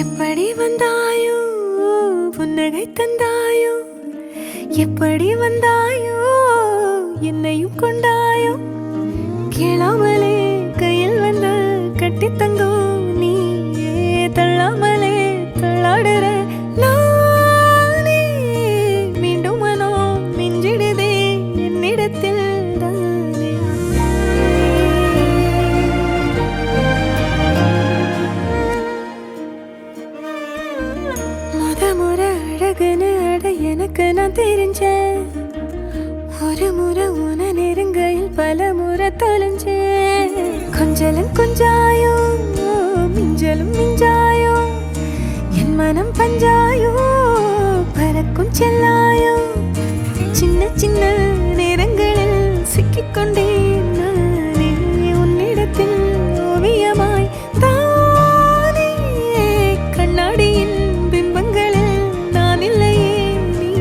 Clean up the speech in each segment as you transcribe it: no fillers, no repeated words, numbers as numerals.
எப்படி வந்தாயோ புன்னகை தந்தாயோ, எப்படி வந்தாயோ என்னையும் கொண்டாயோ, கேளாமலே கையில் வந்து கட்டி தங்கோ நீயே, தள்ளாமலே தள்ளாடுற நானே, மீண்டும் மனோ மிஞ்சிடுதே என்னிடத்தில் தானே. முறை அழகுன்னு அட எனக்கு நான் தெரிஞ்சேன், ஒரு முறை உன நெருங்கையில் பல முறை தொலைஞ்சேன். கொஞ்சலும் கொஞ்சாயோ மிஞ்சலும் மிஞ்சாயோ, என் மனம் பஞ்சாயோ பறக்கும் செல்லாயோ, சின்ன சின்ன நேரங்களில் சிக்கிக்கொண்டேன் நானே உன்னிடத்தில் ஓவியமாய் தானே. கண்ணாடியின் பிம்பங்களில் நான் இல்லையே நீ.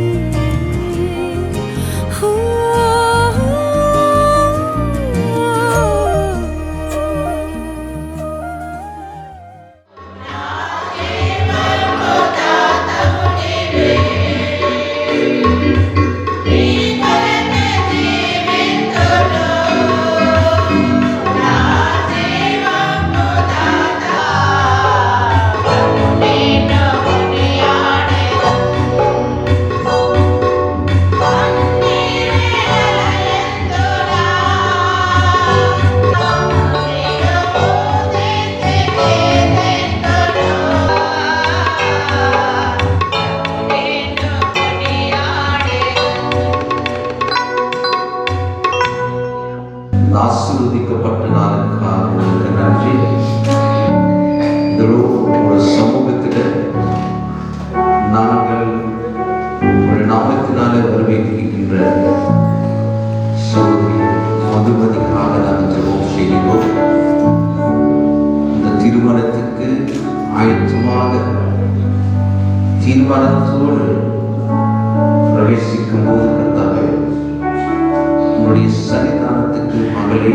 ஆசீர்வதிக்கப்பட்ட நாளுக்காக உங்களுக்கு நன்றி. ஒரு சமூகத்தில் நாங்கள் ஒரு நாமத்தினாலே வரவேற்கின்ற சகோதரி மதுமதிக்காக நாங்கள் ஜெபம் செய்கிறோம். இந்த திருமணத்துக்கு ஆயத்தமாக தீர்மானத்தோடு பிரவேசிக்கும் போது கர்த்தாவே, உன்னுடைய சன்னிதானத்துக்கு மகளை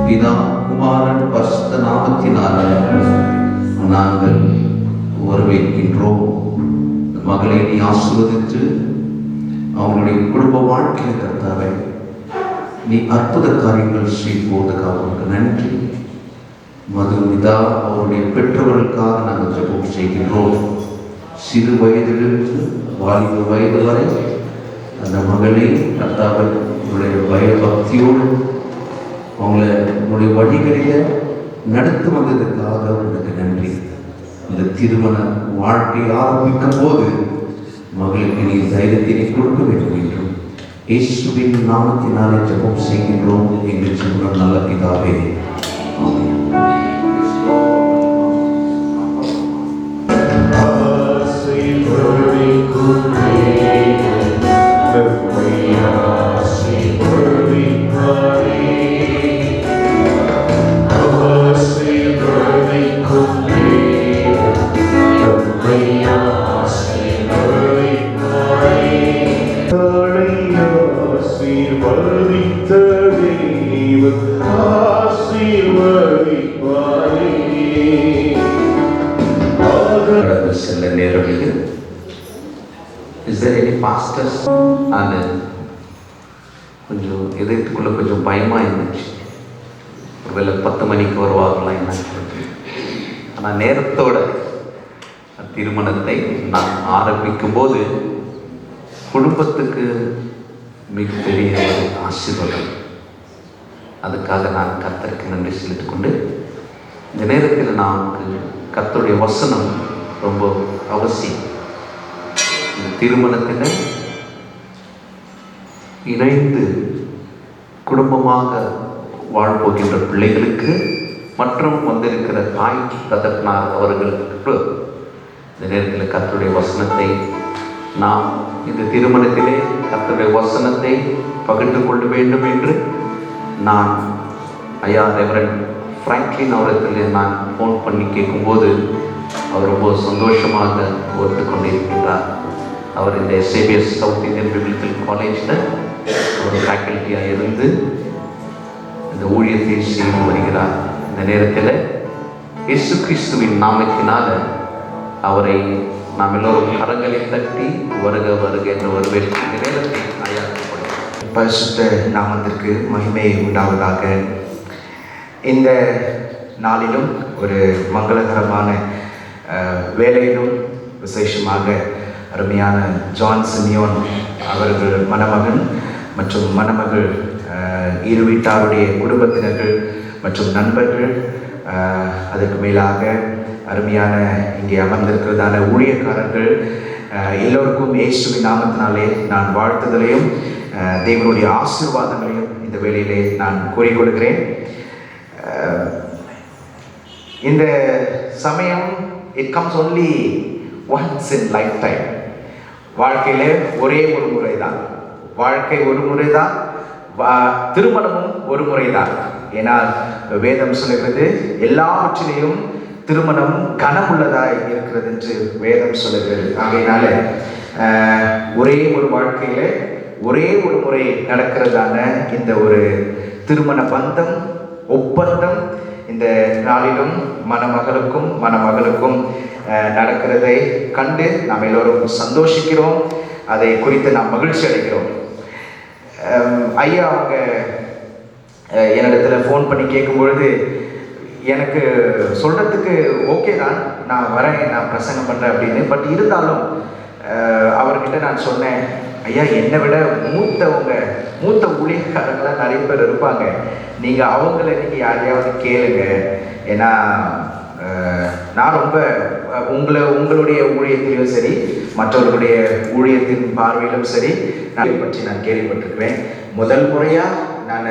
பிதா குமாரன் பரிசுத்த நாமத்தினால நாங்கள் வரவேற்கின்றோம். மகளை நீ ஆசீர்வதித்து அவங்களுடைய குடும்ப வாழ்க்கையில் கர்த்தாவே நீ அற்புத காரியங்கள் செய்வதற்காக உனக்கு நன்றி. மதுமிதா அவருடைய பெற்றோர்களுக்காக நாங்கள் ஜெபம் செய்கின்றோம். சிறு வயதிலிருந்து வாலிப வயது வரை அந்த மகளை கர்த்தாவை உங்களுடைய பயபக்தியோடு அவங்கள உங்களுடைய வழிகளில் நடத்து வந்ததுக்காக உனக்கு நன்றி. இந்த திருமண வாழ்க்கை ஆரம்பிக்கும் போது மகளுக்கு நீ தைரியத்தினை கொடுக்க வேண்டும் என்றும் இயேசுவின் நாமத்தினாலே ஜெபம் செய்கின்றோம் எங்கள் ஜீவன நல்ல பிதாவே. சில நேரங்களில் பாஸ்டர்ஸ் அது கொஞ்சம் எதிர்த்துக்குள்ள கொஞ்சம் பயமாக இருந்துச்சு. ஒருவேளை 10 மணிக்கு வருவார்களா என்ன. ஆனால் நேரத்தோட திருமணத்தை நான் ஆரம்பிக்கும் போது குடும்பத்துக்கு மிகப்பெரிய ஒரு ஆசீர்வாதம். அதுக்காக நான் கர்த்தருக்கு நன்றி செலுத்திக் கொண்டு இந்த நேரத்தில் நமக்கு கர்த்தருடைய வசனம் ரொம்ப அவசியம். இந்த திருமணத்தில் இணைந்து குடும்பமாக வாழ்போகின்ற பிள்ளைகளுக்கு மற்றும் வந்திருக்கிற தாய் தகப்பனார் அவர்களுக்கு இந்த நேரத்தில் கர்த்தருடைய வசனத்தை நாம் இந்த திருமணத்திலே கர்த்தருடைய வசனத்தை பகிர்ந்து கொள்ள வேண்டும் என்று நான் ஐயா ரெவரண்ட் ஃப்ராங்க்லின் அவரிடத்தில் நான் ஃபோன் பண்ணி கேட்கும்போது அவர் ரொம்ப சந்தோஷமாக ஒத்துக்கொண்டிருக்கின்றார். அவர் இந்த எஸ்ஏபிஎஸ் சவுத் இந்தியன் பிபிலிக்கல் காலேஜில் ஒரு ஃபேக்கல்ட்டியாக இருந்து இந்த ஊழியத்தை செய்து வருகிறார். இந்த நேரத்தில் இயேசு கிறிஸ்துவின் நாமத்தினால் அவரை நாம் எல்லோரும் கரங்களில் தட்டி வருக வருக என்ற ஒரு வெற்றி நேரத்தை ஆயாக்கப்படுகிறோம். பரிசுத்த நாமத்திற்கு மகிமை உண்டாவதாக. இந்த நாளிலும் ஒரு மங்களகரமான வேலையிலும் விசேஷமாக அருமையான ஜான் சிமியோன் அவர்கள் மணமகன் மற்றும் மணமகள் இரு வீட்டாருடைய குடும்பத்தினர்கள் மற்றும் நண்பர்கள், அதற்கு மேலாக அருமையான இங்கே அமர்ந்திருக்கிறதான ஊழியக்காரர்கள் எல்லோருக்கும் இயேசுவின் நாமத்தினாலே நான் வாழ்த்துதலையும் தேவனுடைய ஆசீர்வாதங்களையும் இந்த வேளையிலே நான் கூறிக்கொள்கிறேன். இந்த சமயம் it comes only once in life time. வாழ்க்கையில ஒரே ஒரு முறை தான், வாழ்க்கை ஒரு முறை தான், திருமணமும் ஒரு முறை தான். ஏன்னா வேதம் சொல்லுகிறது எல்லாவற்றிலையும் திருமணம் கனமுள்ளதாய் இருக்கிறது என்று வேதம் சொல்லுகிறது. ஆகையினால ஒரே ஒரு வாழ்க்கையில ஒரே ஒரு முறை நடக்கிறதான இந்த ஒரு திருமண பந்தம் ஒப்பந்தம் இந்த நாளிலும் மணமகளுக்கும் மணமகளுக்கும் நடக்கிறதை கண்டு நாம் எல்லோரும் சந்தோஷிக்கிறோம். அதை குறித்து நாம் மகிழ்ச்சி அடைகிறோம். ஐயா அவங்க என்னிடத்துல ஃபோன் பண்ணி கேட்கும் பொழுது எனக்கு சொல்கிறதுக்கு ஓகே தான், நான் வரேன், நான் பிரசங்கம் பண்ணுறேன் அப்படின்னு. பட் இருந்தாலும் அவர்கிட்ட நான் சொன்னேன், ஐயா என்னை விட மூத்த ஊழியக்காரங்களாம் நிறைய பேர் இருப்பாங்க, நீங்கள் அவங்கள நீங்கள் யாரையாவது கேளுங்க. ஏன்னா நான் ரொம்ப உங்களுடைய ஊழியத்திலும் சரி மற்றவர்களுடைய ஊழியத்தின் பார்வையிலும் சரி நான் பற்றி நான் கேள்விப்பட்டிருக்கிறேன். முதல் முறையாக நான்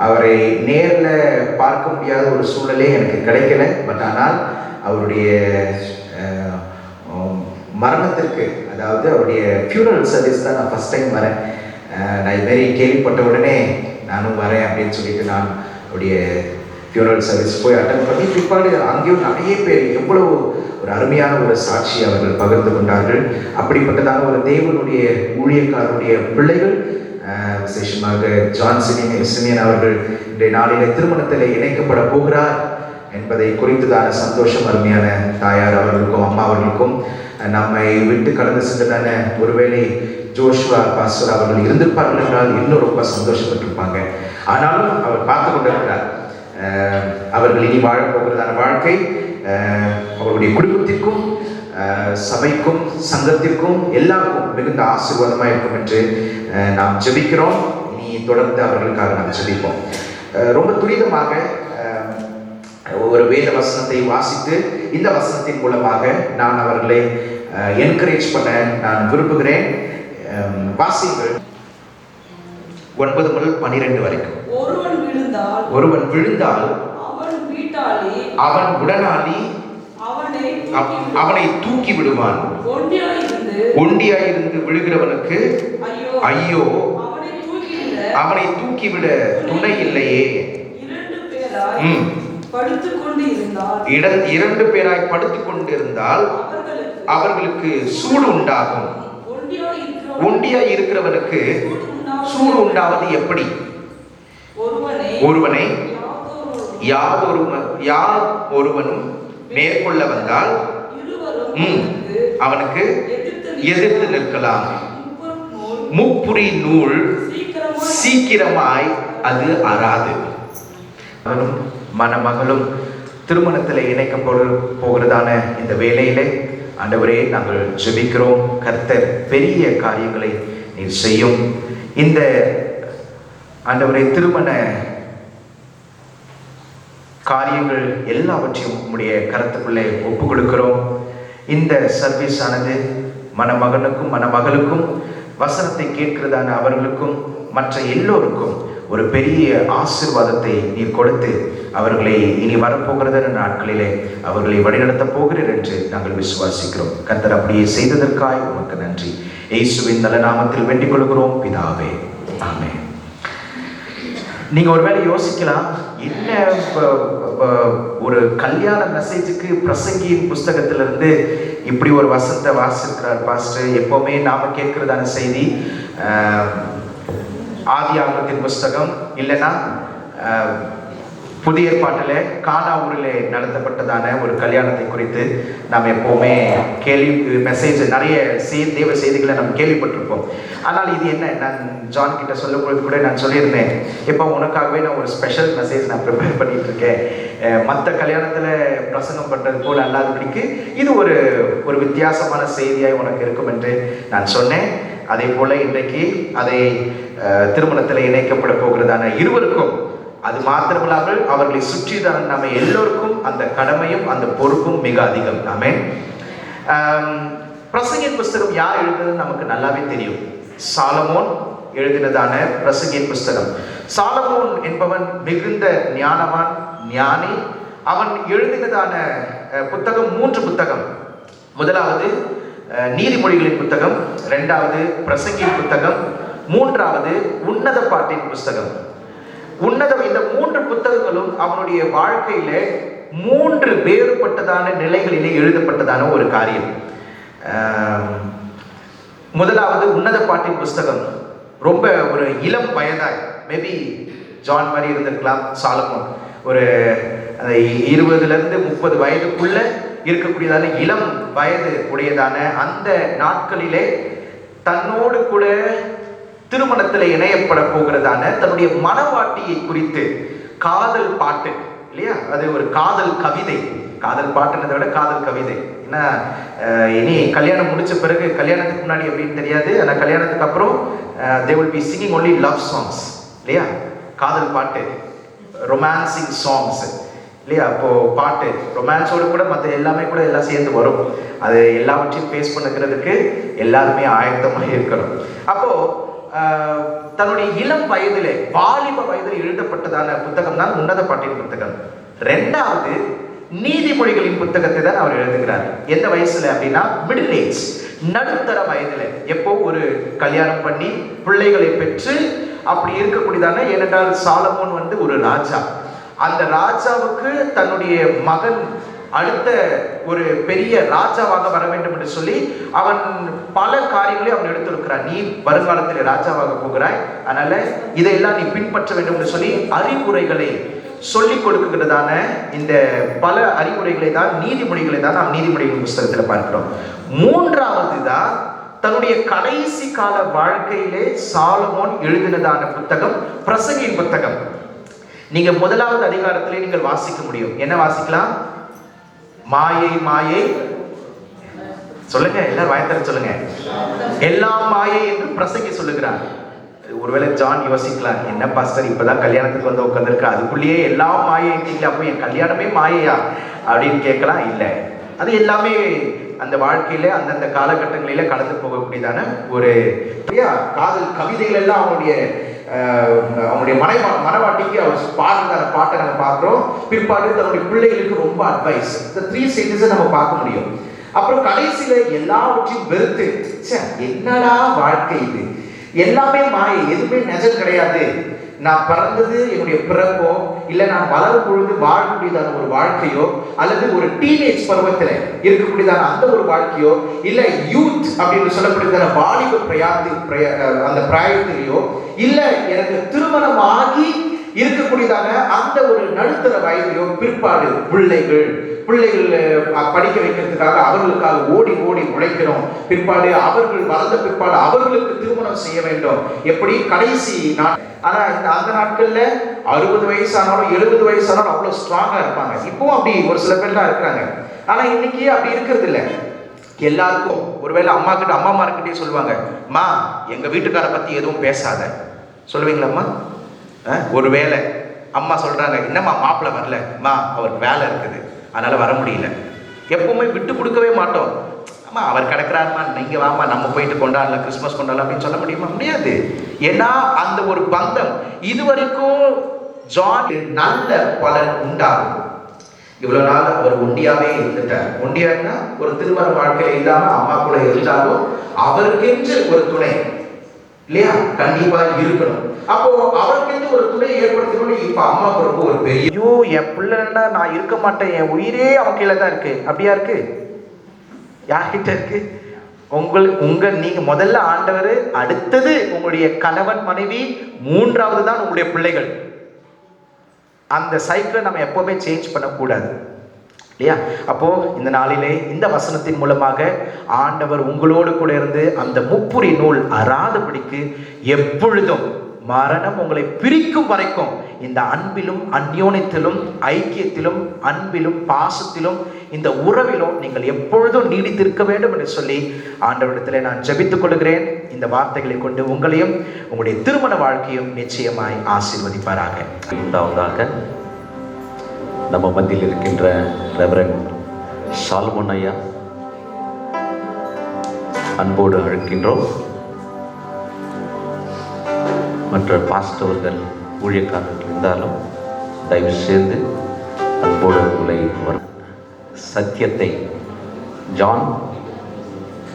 அவரை நேரில் பார்க்க முடியாத ஒரு சூழ்நிலை எனக்கு கிடைக்கல. பட் ஆனால் அவருடைய மரணத்திற்கு, அதாவது அவருடைய ஃபியூனரல் சர்வீஸ் தான் நான் ஃபஸ்ட் டைம் வரேன். நான் இதுமாரி கேள்விப்பட்ட உடனே நானும் வரேன் அப்படின்னு சொல்லிட்டு நான் அவருடைய ஃபியூனரல் சர்வீஸ் போய் அட்டன் பண்ணி பிற்பாடு அங்கேயும் நிறைய பேர் எவ்வளவு ஒரு அருமையான ஒரு சாட்சி அவர்கள் பகிர்ந்து கொண்டார்கள். அப்படிப்பட்டதான ஒரு தேவனுடைய ஊழியக்காரருடைய பிள்ளைகள், விசேஷமாக ஜான் சிமியன் அவர்கள் இன்றைய நாளிலே திருமணத்தில் இணைக்கப்பட போகிறார் என்பதை குறித்துதான சந்தோஷம் அருமையான தாயார் அவர்களுக்கும் அம்மா அவர்களுக்கும். நம்மை விட்டு கடந்து சென்றதான ஒருவேளை ஜோஷுவா பாஸ்டர் அவர்கள் இருந்திருப்பார்கள் என்றால் இன்னும் ரொம்ப சந்தோஷப்பட்டிருப்பாங்க. ஆனாலும் அவர் பார்த்து கொண்டிருக்கிறார். அவர்கள் இனி வாழப்போகிறதான வாழ்க்கை அவருடைய குடும்பத்திற்கும் சபைக்கும் சங்கத்திற்கும் எல்லாருக்கும் மிகுந்த ஆசீர்வாதமாக இருக்கும் என்று நாம் ஜெபிக்கிறோம். இனி தொடர்ந்து அவர்களுக்காக நாம் ஜெபிப்போம். ரொம்ப துரிதமாக ஒரு வேத வசனத்தை வாசித்து இந்த வசனத்தின் மூலமாக நான் அவர்களை என்கரேஜ் பண்ண நான் விரும்புகிறேன். வாசிங்கள் 9 முதல் 12 வரைக்கும். ஒருவன் விழுந்தால் அவன் உடனாளி அவனை தூக்கி விடுவான். ஒண்டியாயிருந்து விழுகிறவனுக்கு ஐயோ, அவனை தூக்கிவிட துணை இல்லையே. 2 பேராய் படுத்துக் கொண்டிருந்தால் அவர்களுக்கு சூடு உண்டாகும். ஒண்டியாய் இருக்கிறவனுக்கு சூடு உண்டாவது எப்படி? ஒருவனை யார் ஒருவனும் மேற்கொள்ள வந்தால் அவனுக்கு எதிர்த்து நிற்கலாம். முப்புரி நூல் சீக்கிரமாய் அது அறாது. அவனும் மணமகளும் திருமணத்தில் இணைக்கப்பட போகிறதான இந்த வேளையிலே ஆண்டவரே நாங்கள் ஜெபிக்கிறோம். கர்த்தர் பெரிய காரியங்களை நீர் செய்யும். இந்த ஆண்டவரே திருமண காரியங்கள் எல்லாவற்றையும் உம்முடைய கருத்துக்குள்ளே ஒப்பு கொடுக்கிறோம். இந்த சர்வீஸ் ஆனது மணமகனுக்கும் மணமகளுக்கும் வசனத்தை கேட்கிறதான அவர்களுக்கும் மற்ற எல்லோருக்கும் ஒரு பெரிய ஆசீர்வாதத்தை நீர் கொடுத்து அவர்களை இனி வரப்போகிறத நாட்களிலே அவர்களை வழிநடத்த போகிறீர் என்று நாங்கள் விசுவாசிக்கிறோம். கர்த்தர் அப்படியே செய்ததற்காய் உமக்கு நன்றி. இயேசுவின் நல்ல நாமத்தில் வேண்டிக் கொள்கிறோம் பிதாவே, ஆமென். நீங்க ஒருவேளை யோசிக்கலாம், என்ன ஒரு கல்யாண மெசேஜுக்கு பிரசங்கியின் புஸ்தகத்திலிருந்து இப்படி ஒரு வசனத்தை வாசிக்கிறார் பாஸ்டர். எப்பவுமே நாம கேட்கிறதான செய்தி ஆதியாகமத்தின் புஸ்தகம் இல்லைன்னா புதிய ஏற்பாட்டில் கானா ஊரிலே நடத்தப்பட்டதான ஒரு கல்யாணத்தை குறித்து நாம் எப்போவுமே மெசேஜ் நிறைய தேவ செய்திகளை நம்ம கேள்விப்பட்டிருப்போம். ஆனால் இது என்ன, நான் ஜான் கிட்ட சொல்லும்போது கூட நான் சொல்லியிருந்தேன், இப்போ உனக்காகவே நான் ஒரு ஸ்பெஷல் மெசேஜ் நான் ப்ரிப்பேர் பண்ணிட்டு இருக்கேன். மற்ற கல்யாணத்தில் பிரசங்கம் பண்ணுறது போல் அல்லாதபடிக்கு இது ஒரு வித்தியாசமான செய்தியாய் உனக்கு இருக்கும் என்று நான் சொன்னேன். அதே போல் இன்றைக்கு அதை திருமணத்தில் இணைக்கப்பட போகிறதான இருவருக்கும், அது மாத்திரமில்லாமல் அவர்களை சுற்றிதான் நம்ம எல்லோருக்கும் அந்த கடமையும் அந்த பொறுப்பும் மிக அதிகம். ஆமென். பிரசங்கின் புஸ்தகம் யார் எழுதுனது நமக்கு நல்லாவே தெரியும். சாலமோன் எழுதினதான பிரசங்கின் புஸ்தகம். சாலமோன் என்பவன் மிகுந்த ஞானவான், ஞானி. அவன் எழுதினதான புத்தகம் 3 புத்தகம். முதலாவது நீதிமொழிகளின் புத்தகம், 2வது பிரசங்கின் புத்தகம், 3வது உன்னத பாட்டின் புஸ்தகம். இந்த 3 புத்தகங்களும் அவனுடைய வாழ்க்கையில 3 வேறுபட்டதான நிலைகளிலே எழுதப்பட்டதான ஒரு காரியம். முதலாவது உன்னத பாட்டின் புஸ்தகம். ரொம்ப ஒரு இளம் வயதாய், மேபி ஜான் மாதிரி இருந்திருக்கலாம், சாலமோன் ஒரு 20 to 30 வயதுக்குள்ள இருக்கக்கூடியதான இளம் வயது உடையதான அந்த நாட்களிலே தன்னோடு கூட திருமணத்தில் இணையப்பட போகிறதான தன்னுடைய மனவாட்டியை குறித்து காதல் பாட்டு, இல்லையா, அது ஒரு காதல் கவிதை. காதல் பாட்டுன்றதை விட காதல் கவிதை. ஏன்னா இனி கல்யாணம் முடிச்ச பிறகு, கல்யாணத்துக்கு முன்னாடி அப்படின்னு தெரியாது, ஆனால் கல்யாணத்துக்கு அப்புறம் they will be singing only love songs, இல்லையா, காதல் பாட்டு, ரொமான்சிங் சாங்ஸ், இல்லையா. அப்போ பாட்டு ரொமான்ஸோடு கூட மற்ற எல்லாமே கூட எல்லாம் சேர்ந்து வரும். அது எல்லாவற்றையும் ஃபேஸ் பண்ணுறதுக்கு எல்லாருமே ஆயத்தமாக இருக்கணும். அப்போ தன்னுடைய இளம் வயதிலே, வாலிப வயதில் எழுதப்பட்டதான புத்தகம் தான் உன்னத பாட்டின் புத்தகம். 2வது நீதிமொழிகளின் புத்தகத்தை தான் அவர் எழுதுகிறார். எந்த வயசுல அப்படின்னா மிடில் ஏஜ், நடுத்தர வயதுல. எப்போ ஒரு கல்யாணம் பண்ணி பிள்ளைகளை பெற்று அப்படி இருக்கக்கூடியதான, ஏனென்றால் சாலமோன் ஒரு ராஜா. அந்த ராஜாவுக்கு தன்னுடைய மகன் அடுத்த ஒரு பெரிய ராஜாவாக வர வேண்டும் என்று சொல்லி அவன் பல காரியங்களை அவன் எடுத்திருக்கிறான். நீ வருங்காலத்தில் ராஜாவாக போகிறாய், அதனால இதையெல்லாம் நீ பின்பற்ற வேண்டும் என்று சொல்லி அறிவுரைகளை சொல்லிக் கொடுக்கிறதான இந்த பல அறிவுரைகளை தான், நீதிமொழிகளை தான் நாம் நீதிமொழிகளின் புஸ்தகத்தில் பார்க்கிறோம். 3வது தான் தன்னுடைய கடைசி கால வாழ்க்கையிலே சாலமோன் எழுதினதான புத்தகம் பிரசங்கின் புத்தகம். நீங்க 1வது அதிகாரத்திலே நீங்கள் வாசிக்க முடியும். என்ன வாசிக்கலாம்? மாயை மாயை, சொல்லுங்க, எல்லாரும் வாயத்தர சொல்லுங்க, எல்லாம் மாயை என்று பிரசங்கி சொல்லுகிறார். ஒருவேளை ஜான் யோசிக்கலாம், என்ன பாஸ்டர் இப்பதான் கல்யாணத்துக்கு வந்து உட்காந்துருக்க, அதுக்குள்ளேயே எல்லாம் மாயை, அப்போ என் கல்யாணமே மாயையா அப்படின்னு கேட்கலாம். இல்லை, அது எல்லாமே அந்த வாழ்க்கையில அந்தந்த காலகட்டங்களில கடந்து போகக்கூடியதான ஒரு காதல் கவிதைகள் எல்லாம் அவனுடைய மனவாட்டிக்கு அவர் பாடுறதான பாட்டை நம்ம பார்க்கிறோம். பிற்பாடு தன்னுடைய பிள்ளைகளுக்கு ரொம்ப அட்வைஸ். இந்த 3 ஸ்டேஜஸ் நம்ம பார்க்க முடியும். அப்புறம் கடைசியில எல்லாவற்றையும் வெறுத்து, என்னடா வாழ்க்கை இது, எல்லாமே மாயை, எதுவுமே நிஜம் கிடையாது, நான் பிறந்தது என்னுடைய பிறப்போ, இல்லை நான் வளரும் பொழுது வாழக்கூடியதான ஒரு வாழ்க்கையோ, அல்லது ஒரு டீனேஜ் பருவத்தில் இருக்கக்கூடியதான அந்த ஒரு வாழ்க்கையோ, இல்லை யூத் அப்படின்னு சொல்லக்கூடியதான வாலிப அந்த பிராயத்திலேயோ, இல்லை எனக்கு திருமணம் ஆகி இருக்கக்கூடியதான அந்த ஒரு நடுத்தர வயதிலோ, பிற்பாடு பிள்ளைகள் படிக்க வைக்கிறதுக்காக அவர்களுக்காக ஓடி ஓடி உழைக்கிறோம். பிற்பாடு அவர்கள் வளர்ந்த பிற்பாடு அவர்களுக்கு திருமணம் செய்ய வேண்டும். எப்படி கடைசி நாள். ஆனா அந்த நாட்கள்ல 60 வயசானாலும் 70 வயசானாலும் அவ்வளவு ஸ்ட்ராங்கா இருப்பாங்க. இப்பவும் அப்படி ஒரு சில பேர் தான் இருக்கிறாங்க. ஆனா இன்னைக்கு அப்படி இருக்கிறது இல்லை. எல்லாருக்கும் ஒருவேளை அம்மாமார்கிட்டே சொல்லுவாங்க, மா எங்க வீட்டுக்கார பத்தி எதுவும் பேசாத, சொல்லுவீங்களாம்மா? ஒருவேளை அம்மா சொல்றாங்க, என்னம்மா மாப்பிள்ளை வரல, மா அவருக்கு வேலை இருக்குது அதனால வர முடியல. எப்பவுமே விட்டு கொடுக்கவே மாட்டோம். அம்மா அவர் கிடக்கிறாருமா, நீங்க வாமா நம்ம போயிட்டு கொண்டாடலாம், கிறிஸ்மஸ் கொண்டாடலாம் அப்படின்னு சொல்ல முடியுமா? முடியாது. ஏன்னா அந்த ஒரு பந்தம் இதுவரைக்கும் ஜான் நல்ல பலன் உண்டாகும். இவ்வளவு நாள் அவர் ஒண்டியாவே இருந்துட்டார். ஒண்டியான்னா ஒரு திருமண வாழ்க்கையில இல்லாம அம்மா கூட இருந்தாலும் அவருக்கென்று ஒரு துணை, இல்லையா, கண்டிப்பா இருக்கணும். அப்போ அவருக்கு ஒரு துணை ஏற்படுத்தணும். இப்ப அம்மா பொறுப்பு ஒரு பெரிய, ஐயோ என் பிள்ளைன்னா நான் இருக்க மாட்டேன், என் உயிரே அவன் கீழே தான் இருக்கு. அப்படியா இருக்கு? யார்கிட்ட இருக்கு? நீங்க முதல்ல ஆண்டவர், அடுத்தது உங்களுடைய கணவன் மனைவி, 3வது தான் உங்களுடைய பிள்ளைகள். அந்த சைக்கிளை நம்ம எப்போவுமே சேஞ்ச் பண்ணக்கூடாது இல்லையா? அப்போது இந்த நாளிலே இந்த வசனத்தின் மூலமாக ஆண்டவர் உங்களோடு கூட இருந்து அந்த முப்புரி நூல் அறாதபடிக்கு எப்பொழுதும் மரணம் உங்களை பிரிக்கும் வரைக்கும் இந்த அன்பிலும் அந்யோன்யத்திலும் ஐக்கியத்திலும் அன்பிலும் பாசத்திலும் இந்த உறவிலும் நீங்கள் எப்பொழுதும் நீடித்திருக்க வேண்டும் என்று சொல்லி ஆண்டவரிடத்தில் நான் ஜெபித்துக் கொள்கிறேன். இந்த வார்த்தைகளை கொண்டு உங்களையும் உங்களுடைய திருமண வாழ்க்கையும் நிச்சயமாய் ஆசீர்வதிப்பாராக. உண்டாவதாக. நம்ம மத்தியில் இருக்கின்ற ரெவரண்ட் சால்மன் ஐயா அன்போடு அழைக்கின்றோம். மற்ற பாஸ்டவர்கள் ஊழியக்காரர்கள் இருந்தாலும் தயவு செய்து அன்போடு உங்களை வரும். சத்தியத்தை ஜான்,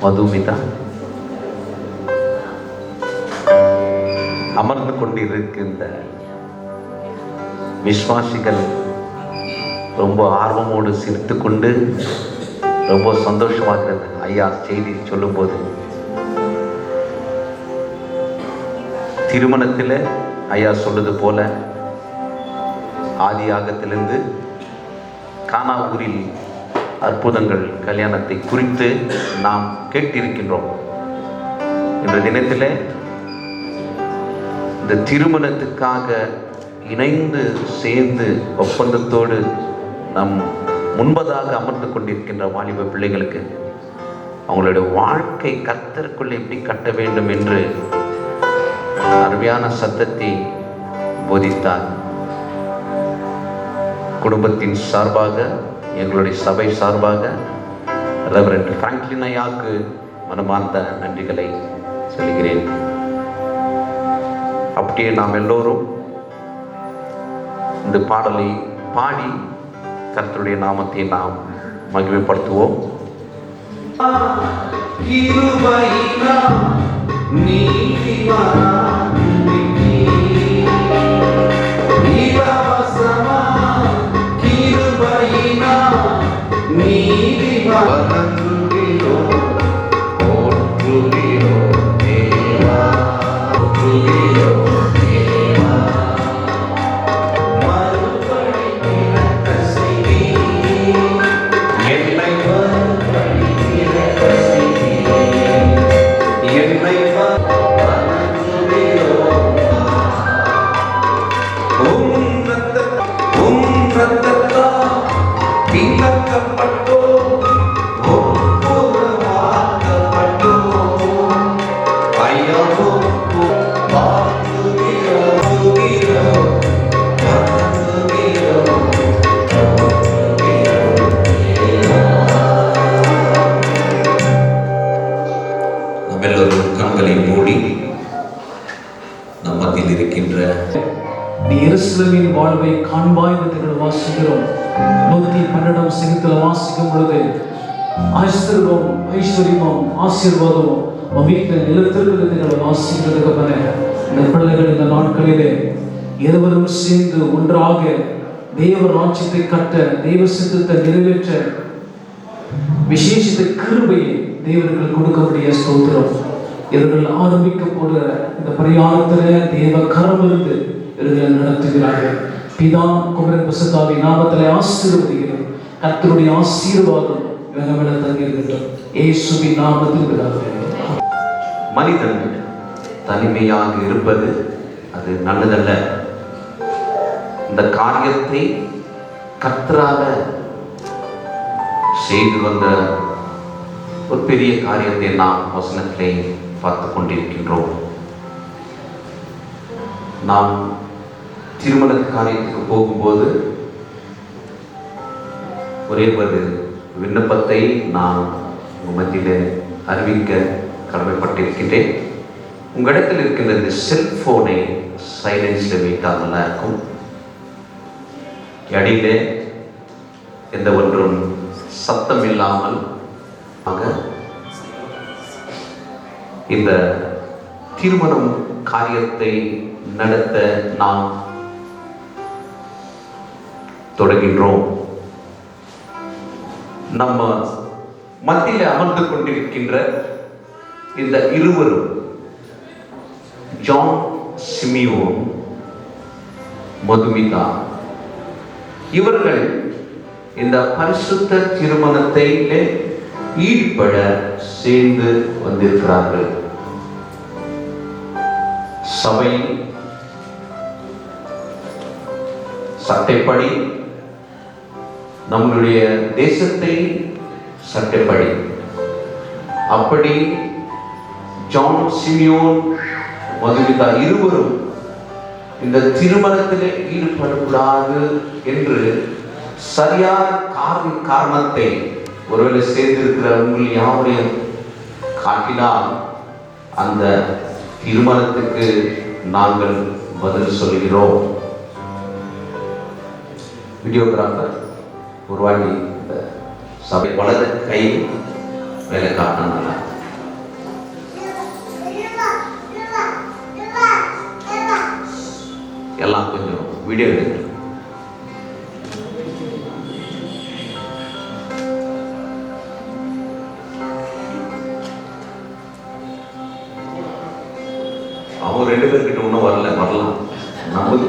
மதுமிதா அமர்ந்து கொண்டிருக்கின்ற விசுவாசிகள் ரொம்ப ஆர்வமோடு சிரித்து கொண்டு ரொம்ப சந்தோஷமாக ஐயா செய்தி சொல்லும்போது, திருமணத்தில் ஐயா சொல்லுது போல ஆதியாகத்திலிருந்து கானா ஊரில் அற்புதங்கள் கல்யாணத்தை குறித்து நாம் கேட்டிருக்கின்றோம். என்ற தினத்தில் இந்த திருமணத்துக்காக இணைந்து சேர்ந்து ஒப்பந்தத்தோடு நம் முன்பதாக அமர்ந்து கொண்டிருக்கின்ற வாலிப பிள்ளைகளுக்கு அவங்களுடைய வாழ்க்கை கர்த்தருக்குள் எப்படி கட்ட வேண்டும் என்று அருமையான சத்தத்தை போதித்தார். குடும்பத்தின் சார்பாக, எங்களுடைய சபை சார்பாக ரெவரண்ட் பிராங்க்லின் ஐயாவுக்கு மனமார்ந்த நன்றிகளை சொல்கிறேன். அப்படியே நாம் எல்லோரும் இந்த பாடலை பாடி கர்த்தருடைய நாமத்தை நாம் மகிமைப்படுத்துவோம். கண்களை மூடி நம் மத்தியில் இருக்கின்ற நீ எருசலேமின் வாழ்வை காண்பாய் என்று வாசிக்கிறோம். 112 சங்கத்தில் வாசிக்கும் பொழுது ஆசீர்வாதம் ஐஸ்வர்யமும் ஆசீர்வாதமும் உன் வீட்டில் நிலத்திற்கு வாசிக்கிறதுக்கு பிற இந்த பிள்ளைகள் இந்த நாட்களிலே இருவரும் சேர்ந்து ஒன்றாக தேவ ராஜ்யத்தை கட்ட, தெய்வ சித்தத்தை நிறைவேற்ற விசேஷித்த கிருபையை தேவர்கள் கொடுக்கக்கூடிய ஸ்தோத்திரம். இவர்கள் ஆரம்பிக்க போடுற இந்த பிரயாணத்தில் தேவ கரம் இருந்து இவர்கள் நடத்துகிறார்கள். பிதா குமரன் பசுதாவி நாமத்தில் ஆசீர்வதிக்கிறோம். கர்த்தருடைய ஆசீர்வாதம் இவங்க மேல தங்கியிருக்கட்டும். இயேசுவின் நாமத்தில் பிதாவே. மனிதன் தனிமையாக இருப்பது அது நல்லதல்ல. இந்த காரியத்தை கர்த்தரால செய்து வந்த ஒரு பெரிய காரியத்தை நாம் வசனத்திலே பார்த்து கொண்டிருக்கின்றோம். நாம் திருமண காரியத்துக்கு போகும்போது ஒரே ஒரு விண்ணப்பத்தை நான் மத்தியில் அறிவிக்க கடமைப்பட்டிருக்கின்றேன். உங்களிடத்தில் இருக்கின்ற இந்த செல்போனை சைலன்ஸில் வைத்தால் நல்லா இருக்கும். இடையிலே எந்த ஒன்றும் சத்தம் இல்லாமல் இந்த திருமணம் காரியத்தை நடத்த நாம் தொடங்கின்றோம். நம்ம மத்தியில் அமர்ந்து கொண்டிருக்கின்ற இந்த இருவரும் ஜான், சிமியோன், மதுமிதா இவர்கள் இந்த பரிசுத்த திருமணத்திலே ஈடுபட சேர்ந்து வந்திருக்கிறார்கள். சபை சட்டைப்படி, நம்முடைய தேசத்தை சட்டைப்படி, அப்படி ஜான் சிமியோன் மதுமிதா இருவரும் இந்த திருமணத்திலே ஈடுபடக்கூடாது என்று சரியான காரணத்தை ஒருவேளை சேர்ந்திருக்கிற உங்கள் யாவரையும் காட்டினால் அந்த திருமணத்துக்கு நாங்கள் பதில் சொல்கிறோம். வீடியோகிராஃபர் ஒரு வாட்டி இந்த சபை வலது கை வேலை காட்டினா எல்லாம் கொஞ்சம் வீடியோ எடுத்து அவங்க 2 பேர்கிட்ட ஒன்றும் வரலாம் நமக்கு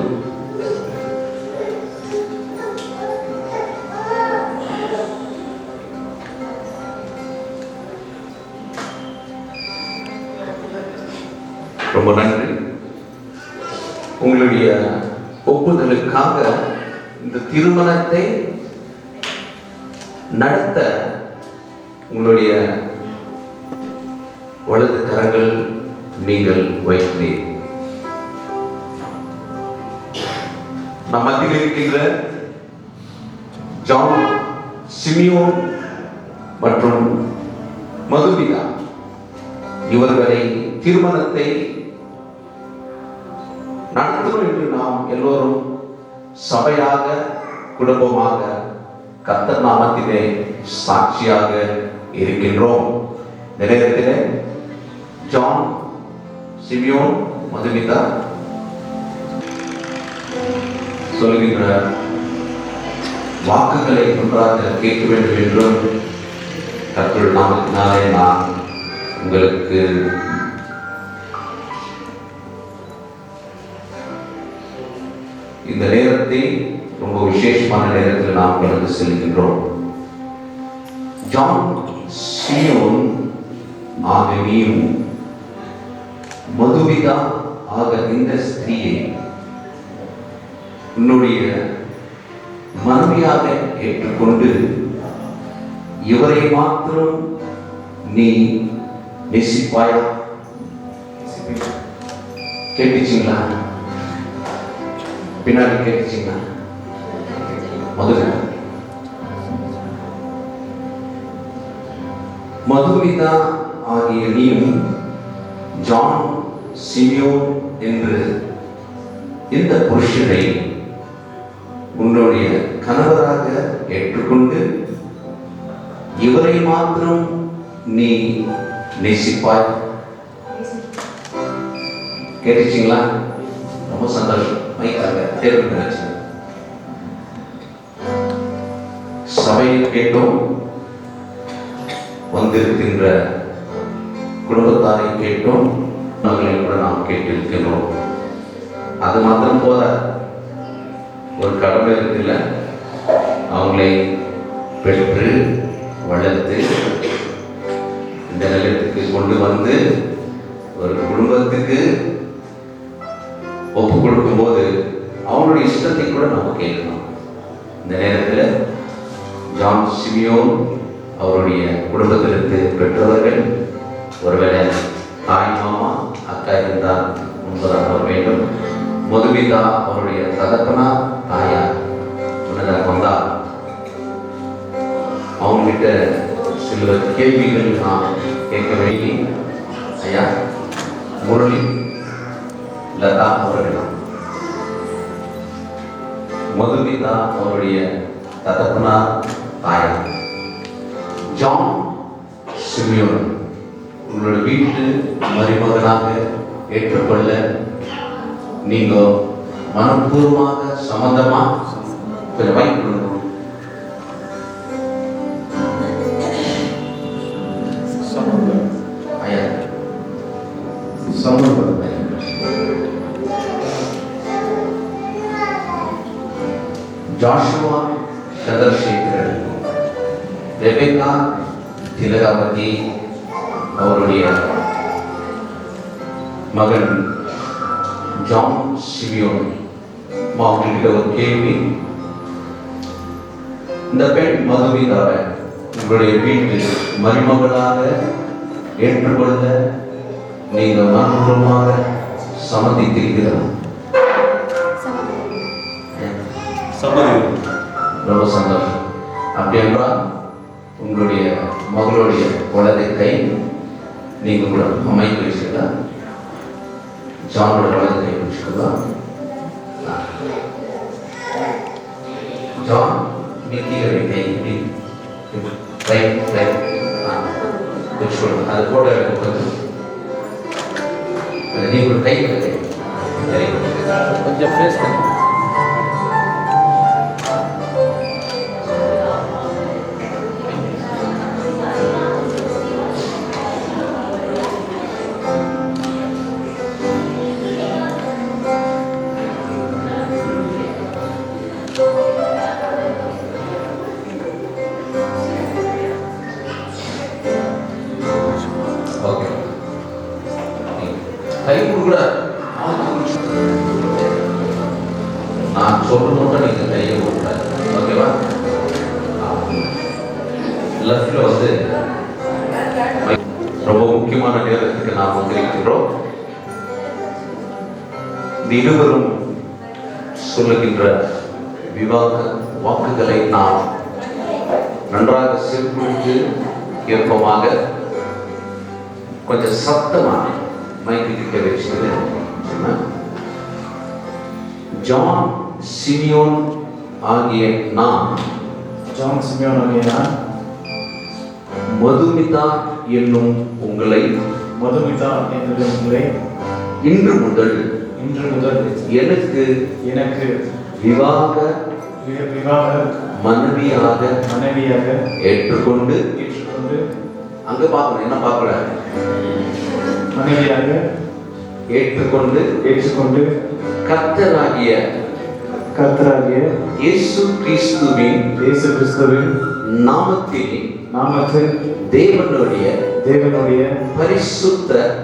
ரொம்ப நன்றி. உங்களுடைய ஒப்புதலுக்காக இந்த திருமணத்தை நடத்த உங்களுடைய வலது கரங்கள் நீங்கள் வைக்கிறீர். நம் மத்தியில் இருக்கின்ற ஜான் சிமியோன் மற்றும் மதுமிதா இவர்களை திருமணத்தை நடத்தணும் என்று நாம் எல்லோரும் சபையாக குடும்பமாக கர்த்தர் நாமத்திலே சாட்சியாக இருக்கின்றோம். இந்த நேரத்திலே ஜான் சிமியோன் மதுமிதா சொல்கின்ற வாக்குகளை ஒன்றாக கேட்க வேண்டும் என்றும் கர்த்தர் நாமத்தினாலே நான் உங்களுக்கு இந்த நேரத்தை ரொம்ப விசேஷமான நேரத்தில் நாம் கடந்து செல்கின்றோம். ஜான் சிமியோன் ஆக நீயும் மதுமிதா ஆக இந்த ஸ்திரீயை உன்னுடைய மனைவியாக ஏற்றுக்கொண்டு இவரை மாத்திரம் நீ நேசிப்பாயா? கேட்டுச்சிங்களா? பின்னாடி கேட்டுச்சிங்களா? மதுமிதா ஆகிய நீயும் ஜான் சிமியோன் என்று இந்த புருஷனை உன்னுடைய கணவராக ஏற்றுக்கொண்டு இவரை மாத்திரம் நீ நேசிப்பாய். கேட்டுச்சிங்களா? ரொம்ப சந்தோஷம். மைக்காக தேர்வு சபையில் கேட்டோம், வந்திருக்கின்ற குடும்பத்தாரை கேட்டோம், மகளை கூட நாம் கேட்டிருக்கிறோம். அது மாத்திரம் போத ஒரு கடமை இருக்குல்ல, அவங்களை பெற்று வளர்த்து இந்த நிலையத்துக்கு கொண்டு வந்து ஒரு குடும்பத்துக்கு ஒப்பு கொடுக்கும் போது அவங்களுடைய இஷ்டத்தை கூட நம்ம கேட்கணும். இந்த நேரத்தில் ஜான் சிமியோன் அவருடைய குடும்பத்திலிருந்து பெற்றவர்கள் ஒருவேளை தாய் மாமா அக்கா இருந்தால் முன்பதாக வர வேண்டும். மதுமிதா அவருடைய தகப்பனா தாயா முன்னதாக வந்தால் அவங்ககிட்ட சில கேள்விகள் நான் கேட்க வேண்டி ஐயா முரளி லதா அவர்கள் மதுமிதா அவருடைய தகப்பனா தாயா ஜான் சிமியோன் உங்களோட வீட்டு மருமகனாக ஏற்றுக்கொள்ள நீங்க மனப்பூர்வமாக சம்மந்தமா கொஞ்சம் வாங்கி கொடுக்கணும். ஐயா சம்மந்தம் ஜாஷுவா ரெபெக்கா திலகாவதி அவருடைய மகன் ஜான் சிமியோன் அவங்கள்கிட்ட ஒரு கேள்வி. இந்த பெண் மதுமிதாவை உங்களுடைய வீட்டில் மருமகளாக ஏற்றுக்கொள்ள நீங்கள் மனப்பூர்வமாக சம்மதித்திருக்கிறோம்? ரொம்ப சந்தோஷம். அப்படி என்றால் உங்களுடைய மகளுடைய வலது கை நீங்க கூட அமைத்து வச்சுக்கலாம். ஜானோட வலது கை வச்சுக்கலாம். ஜான் மிக்கியோடைய கை இப்படி வச்சுக்கணும். அது போட நீங்க ஒரு கை கொஞ்சம் ஃபேஸ் பண்ணி நான் சொல்றதோட நீங்க கையை கொடுக்கூடாது. ஓகேவா? லெஃப்ட்ல வந்து ரொம்ப முக்கியமான நேரத்துக்கு நாம் வந்திருக்கின்றோம். இந்த இருவரும் சொல்லுகின்ற விவாக வாக்குகளை நாம் நன்றாக செவிமடுத்து ஏற்பமாக கொஞ்சம் சத்தமாக மைக்கு கிட்ட வச்சுது. ஜான் சிமியோன் ஆகிய நான் மதுமிதா என்னும் உங்களை இன்று முதல் எனக்கு விவாக மனைவியாக ஏற்றுக்கொண்டு அங்க பார்க்கணும், என்ன பார்க்கல, மனைவியாக ஏற்றுக்கொண்டு கர்த்தராகிய இயேசு கிறிஸ்துவின் நாமத்தில் தேவனுடைய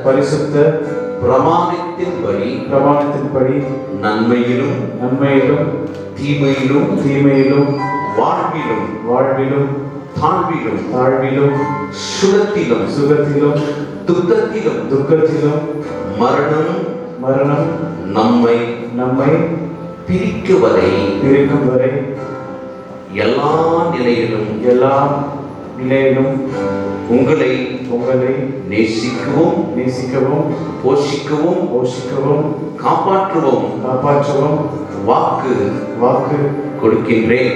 பரிசுத்த பிரமாணத்தின்படி நன்மையிலும் தீமையிலும் வாழ்விலும் தாழ்விலும் சுகத்திலும் துக்கத்திலும் மரணம் நம்மை பிரிக்கும் வரை எல்லா நிலையிலும் உங்களை நேசிக்கவும் போஷிக்கவும் காப்பாற்றுவோம் வாக்கு கொடுக்கின்றேன்.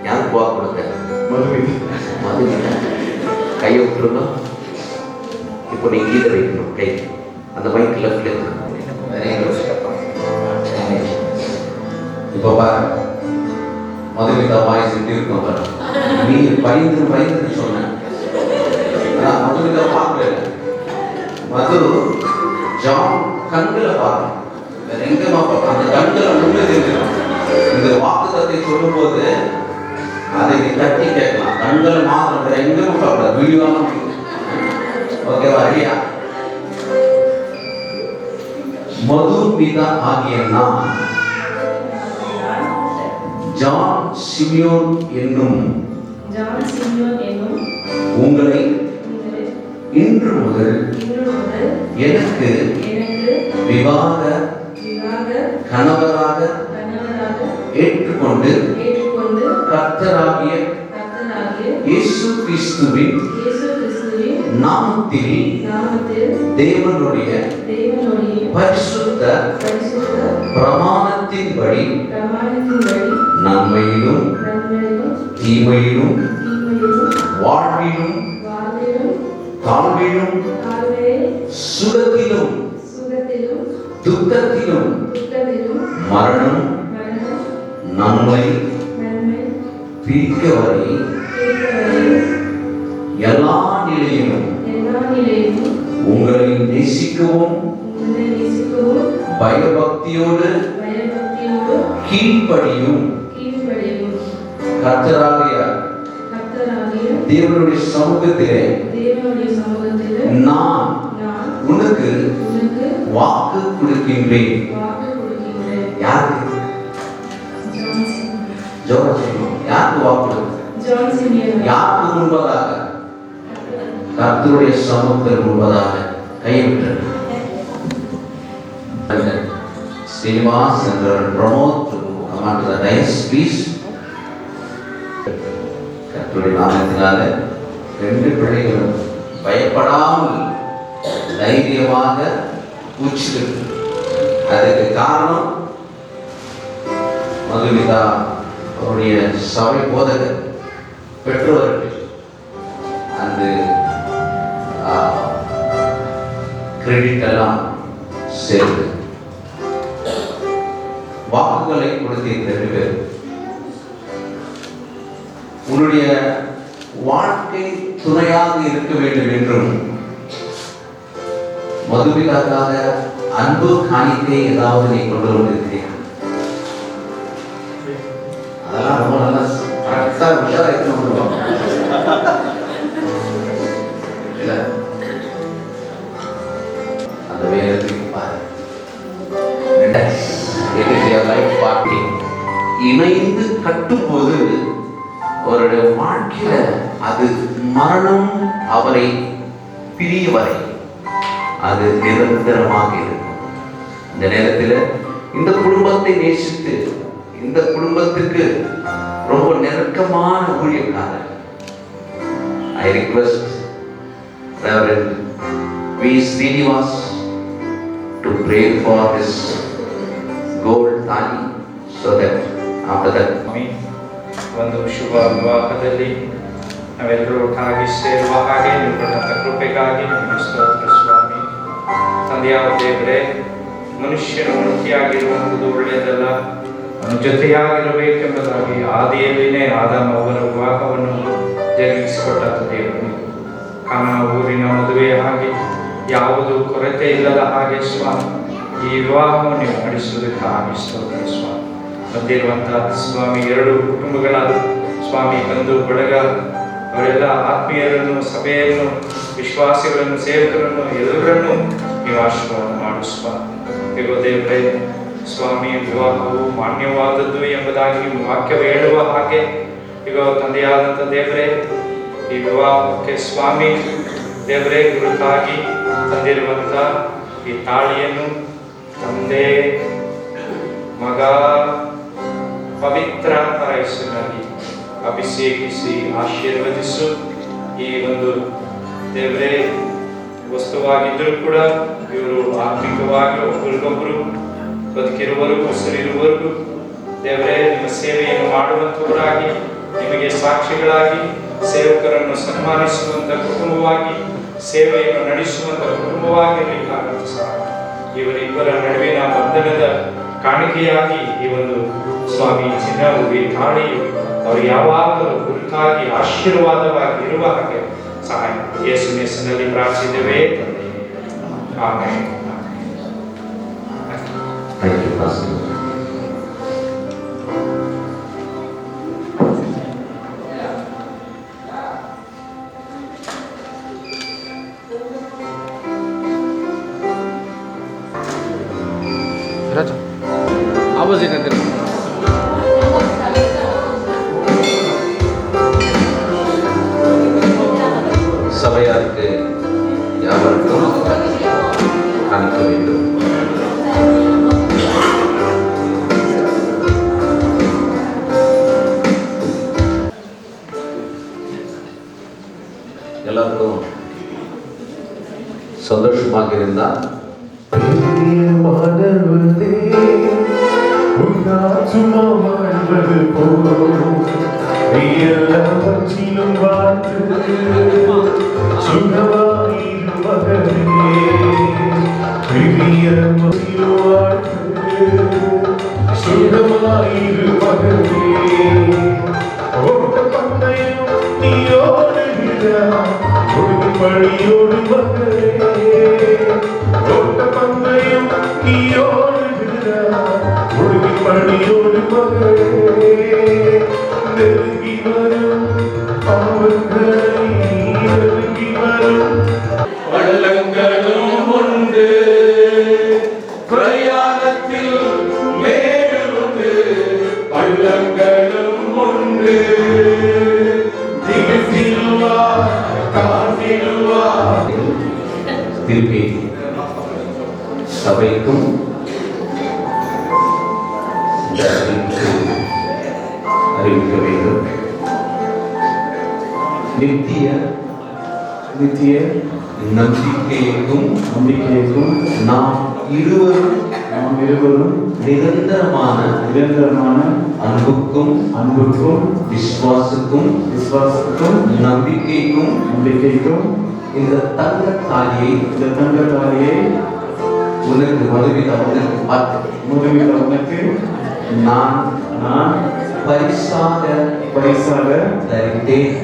யாருக்கு வாக்கு கொடுத்த? மதுமிதா. கையை விட்டுருங்க. இப்போ நீங்க கீழே வைக்கணும் கை. அந்த மைக் லெஃப்ட்ல இருக்கு. இப்போ பாரு, மதுமிதா வாய்ஸ் எப்படி இருக்கும் பாரு. நீ பயந்து சொன்ன மதுமிதா பார்க்கல. மது ஜான் கண்களை பார்க்க, வேற எங்கேயுமா பார்க்க, அந்த கண்களை முன்னே தெரிஞ்சிடும். இந்த வாக்குத்தத்தை சொல்லும் போது அதை நீ தட்டி கேட்கலாம். கண்களை மாத்திரம் வேற எங்கேயும் பார்க்கல. வீடியோலாம் ஓகேவா? ஐயா, மதுமிதா ஆகிய நான் ஜான் சிமியோன் என்னும் உங்களை இன்று முதல் எனக்கு விவாக கணவராக ஏற்றுக்கொண்டு கர்த்தராகிய இயேசு கிறிஸ்துவின் நாமத்தில் தேவனுடைய பரிசுத்த பிரமாணத்தின்படி நன்மையிலும் தீமையிலும் வாழ்விலும் தாழ்விலும் சுகத்திலும் துக்கத்திலும் மரணம் நம்மை பிரிக்க வரை எல்லா நிலையிலும் உங்களை நேசிக்கவும் பயபக்தியோடு கீழ்ப்படியும் கர்த்தராகிய தேவனுடைய சமூகத்திலே நான் உனக்கு வாக்கு கொடுக்கின்றேன். யாருக்கு? யாருக்கு வாக்கு கொடுக்க? யாருக்கு முன்பதாக? கர்த்தருடைய சமூகத்தில் முன்பதாக கைவிட்டது. Srinivas and Pramod to come on to the dais, please. கர்த்தருடைய நாமத்தினாலே ரெண்டு பிள்ளைகளும் பயப்படாமல் தைரியமாக உச்சிகள். அதுக்கு காரணம் மதுமிதா அவருடைய சபை போதகர் பெற்றோர்கள் அந்த கிரெடிட் எல்லாம் சேர்ந்து வாக்குகளை கொடுத்தீங்க ரெண்டு பேர். உன்னுடைய வாழ்க்கை துணையாக இருக்க வேண்டும் என்றும் மதுமிதாக்காக அன்பு காணிக்கை ஏதாவது நீ கொண்டு வந்திருக்கிறீர்கள். அதெல்லாம் ரொம்ப நல்லா கரெக்டா உஷாரா இருக்கணும். அந்த வேலைக்கு பாரு. பார்ட்டி இணைந்து கட்டும்போது அவருடைய வாழ்க்கையில அது மரணம் அவரை பிரிய வரை அது நிரந்தரமாக இருக்கும். இந்த நேரத்தில் இந்த குடும்பத்தை நேசித்து இந்த குடும்பத்துக்கு ரொம்ப நெருக்கமான ஊழியக்காரர் I request Reverend V. Srinivas to pray for his gold thali so that after that ಒಂದು ಶುಭ ವಿವಾಹದಲ್ಲಿ ನಾವೆಲ್ಲರೂ ಒಟ್ಟಾಗಿ ಸೇರುವ ಹಾಗೆ ನೀವು ಕೊಟ್ಟಂಥ ಕೃಪೆಗಾಗಿ ನಿಮಗೆ ಸ್ತೋತ್ರ ಸ್ವಾಮಿ. ತಂದೆಯಾದ ದೇವರೇ, ಮನುಷ್ಯನು ಒಂಟಿಯಾಗಿರುವಂಥದ್ದು ಒಳ್ಳೆಯದಲ್ಲ, ಅವನು ಜೊತೆಯಾಗಿರಬೇಕೆಂಬುದಾಗಿ ಆದಿಯಲ್ಲಿನೇ ಆದಾಮ ಅವರ ವಿವಾಹವನ್ನು ಜರುಗಿಸಿಕೊಟ್ಟಂಥ ದೇವರು. ಕಾನಾ ಊರಿನ ಮದುವೆಯ ಹಾಗೆ ಯಾವುದು ಕೊರತೆ ಇಲ್ಲದ ಹಾಗೆ ಸ್ವಾಮಿ ಈ ವಿವಾಹವನ್ನು ನೀವು ನಡೆಸುವುದಕ್ಕಾಗಿ ಸ್ತೋತ್ರ ಸ್ವಾಮಿ. ಬಂದಿರುವಂತಹ ಸ್ವಾಮಿ ಎರಡು ಕುಟುಂಬಗಳ ಸ್ವಾಮಿ ಬಂಧು ಬಳಗ ಅವರೆಲ್ಲ ಆತ್ಮೀಯರನ್ನು, ಸಭೆಯನ್ನು, ವಿಶ್ವಾಸಿಗಳನ್ನು, ಸೇವಕರನ್ನು ಎಲ್ಲರನ್ನೂ ನೀವು ಆಶೀರ್ವಾದ ಮಾಡು ಸ್ವಾಮಿ. ಹೇಗೋ ದೇವರೇ ಸ್ವಾಮಿ, ವಿವಾಹವು ಮಾನ್ಯವಾದದ್ದು ಎಂಬುದಾಗಿ ನಿಮ್ಮ ವಾಕ್ಯವು ಹೇಳುವ ಹಾಗೆ ಈಗ ತಂದೆಯಾದಂಥ ದೇವರೇ ಈ ವಿವಾಹಕ್ಕೆ ಸ್ವಾಮಿ ದೇವರೇ ಗುರುತಾಗಿ ತಂದಿರುವಂಥ ಈ ತಾಳಿಯನ್ನು ತಂದೆ, ಮಗ, ಪವಿತ್ರಾತ್ಮರ ಹೆಸರಿನಲ್ಲಿ ಅಭಿಷೇಕಿಸಿ ಆಶೀರ್ವದಿಸು. ಈ ಒಂದು ದೇವರೇ ವಸ್ತುವಾಗಿದ್ದರೂ ಕೂಡ ಇವರು ಆತ್ಮಿಕವಾಗಿ ಒಬ್ಬರಿಗೊಬ್ಬರು ಬದುಕಿರುವವರೆಗೂ, ಉಸಿರಿರುವವರೆಗೂ ದೇವರೇ ನಿಮ್ಮ ಸೇವೆಯನ್ನು ಮಾಡುವಂಥವರಾಗಿ, ನಿಮಗೆ ಸಾಕ್ಷಿಗಳಾಗಿ, ಸೇವಕರನ್ನು ಸನ್ಮಾನಿಸುವಂಥ ಕುಟುಂಬವಾಗಿ, ಸೇವೆಯನ್ನು ನಡೆಸುವಂಥ ಕುಟುಂಬವಾಗಿರಲಿಕ್ಕಾಗಲು ಸಹ ಇವರಿಬ್ಬರ ನಡುವಿನ ಬಂಧನದ ಕಾಣಿಕೆಯಾಗಿ ಈ ಒಂದು ಸ್ವಾಮಿ ಚಿನ್ನವು, ಈ ತಾಳಿಯು ಅವರು ಯಾವಾಗಲೂ ಗುರುತಾಗಿ ಆಶೀರ್ವಾದವಾಗಿ ಇರುವ ಹಾಗೆ ಸಹಾಯ ಯೇಸುವಿನ ಹೆಸರಿನಲ್ಲಿ ಪ್ರಾರ್ಥಿಸಿದ್ದೇವೆ ತಂದೆ. ಆಮೆನ್. Thank you, Pastor. आवाज येत नाही. சபையாருக்கு யாவருக்கும் காணிக்க வேண்டும். எல்லாருக்கும் சந்தோஷமாக இருந்தால் வாழ்வது எல்லாவற்றிலும் வாழ்ந்து சுகமாயிருமகனே பிரியமதிலும் வாழ்ந்து சுகமாயிருமகனே ஓட்ட பந்தயம் நீ ஓடுகிறாய் ஒழுங்கு பழியோடு மகனே ஓட்ட பந்தயம் நீ ஓடுகிறாய் ஒழுங்கு பழியோடு மகனே நெருங்கி வரும் பாவங்கள் திருப்பி சபைக்கும் இந்த அறிவிக்க வேண்டும். நித்திய நம்பிக்கைக்கும் நாம் இருவரும் நிரந்தரமான அன்புக்கும் விசுவாசத்துக்கும் நம்பிக்கைக்கும் இந்த தங்க தாலியை உனக்கு மதுவித உனக்கு நான் பரிசாக தரித்தேன்.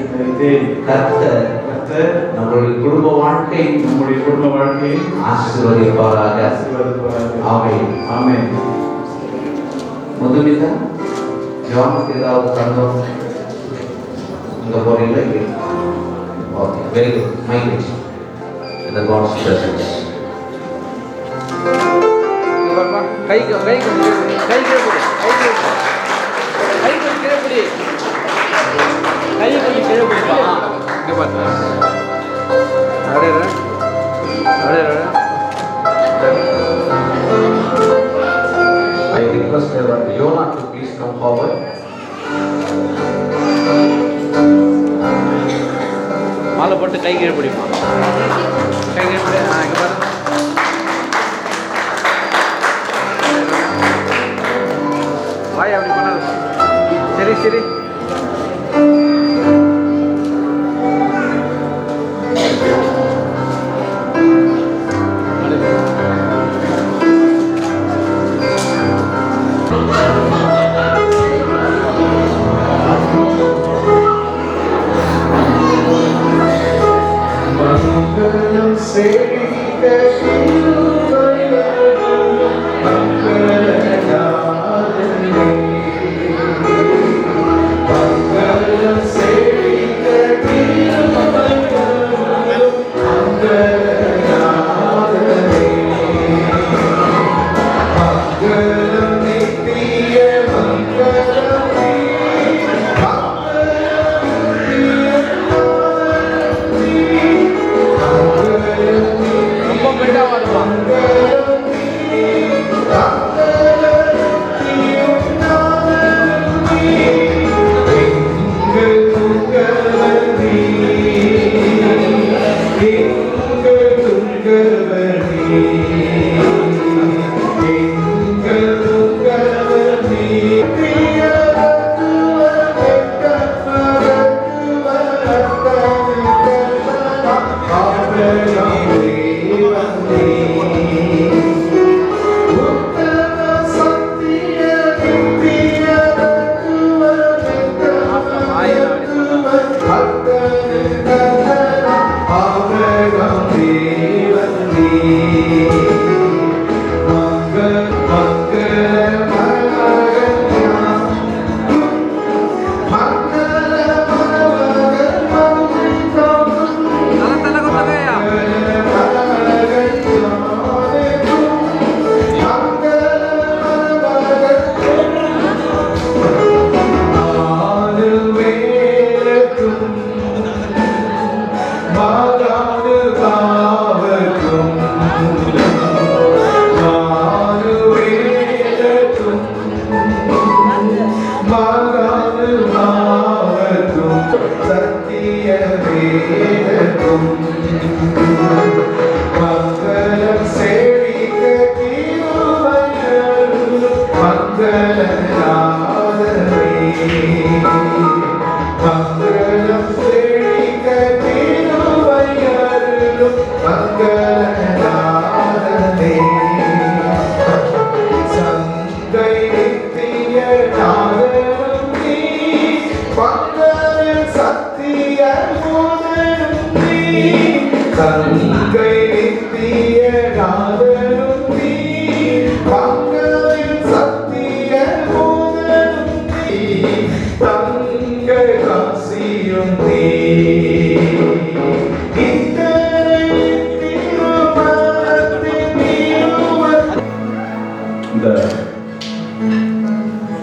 கர்த்தர் நம்முடைய குடும்ப வாழ்க்கை ஆசீர்வதிப்பாராக. ஆமென். மதுமிதா ஜானுக்கு ஏதாவது தங்கம் இங்க போறீங்களா? Okay, very good. மைண்ட் இந்த காட்ஸ் பிரசன்ஸ். கை கீழே பிடிப்பா. இங்கே பார்த்தா அப்படியே I request Reverend Yona to please come forward. மாலை போட்டு கை கீழே பிடிப்பா. கை கீழே பிடி. இங்கே பாரு. வாய் அப்படி பண்ணாது. சரி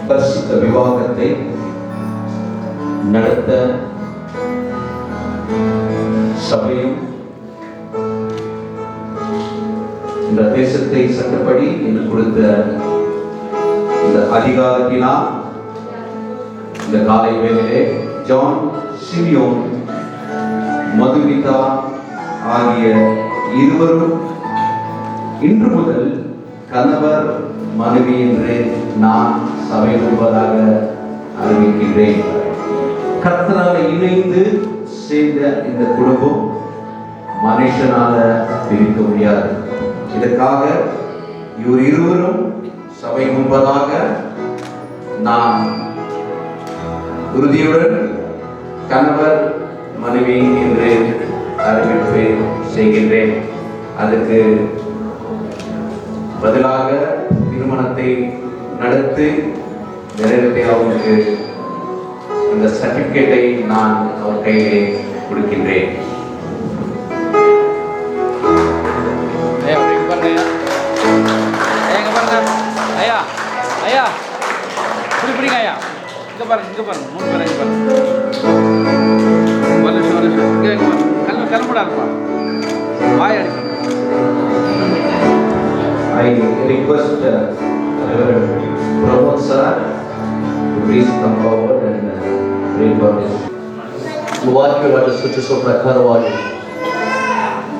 பரிசுத்த விவாகத்தை நடத்த சபையும் இந்த தேசத்தை சட்டப்படி எனக்கு கொடுத்த இந்த அதிகாரத்தினால் இந்த காலை வேளையிலே ஜான், சிமியோன், மதுமிதா ஆகிய இருவரும் இன்று முதல் கணவர் மனைவி என்று நான் சபை கொள்வதாக அறிவிக்கின்றேன். கர்த்தரால இணைந்து சேர்ந்த இந்த குடும்பம் மனுஷனால பிரிக்க முடியாது. இதற்காக இவர் இருவரும் சபை முன்பதாக நான் உறுதியுடன் கணவர் மனைவி என்று அறிவிப்பு செய்கின்றேன். அதுக்கு பதிலாக திருமணத்தை நடத்தி நிறைவேற்றி அவருக்கு இந்த சர்டிபிகேட்டை நான் அவர் கையிலே கொடுக்கின்றேன். ஐயா ஐயா பிடிங்க ஐயா, இங்க பாருங்க 3 பேர் இங்க பாருங்க. கிளம்பிடாருப்பா, வாய் அடிக்கணும். I request Reverend Pramod sir to please come forward and read for this. ವಾಕ್ಯವಾದ ಸೂಚಿಸುವ ಪ್ರಕಾರವಾಗಿ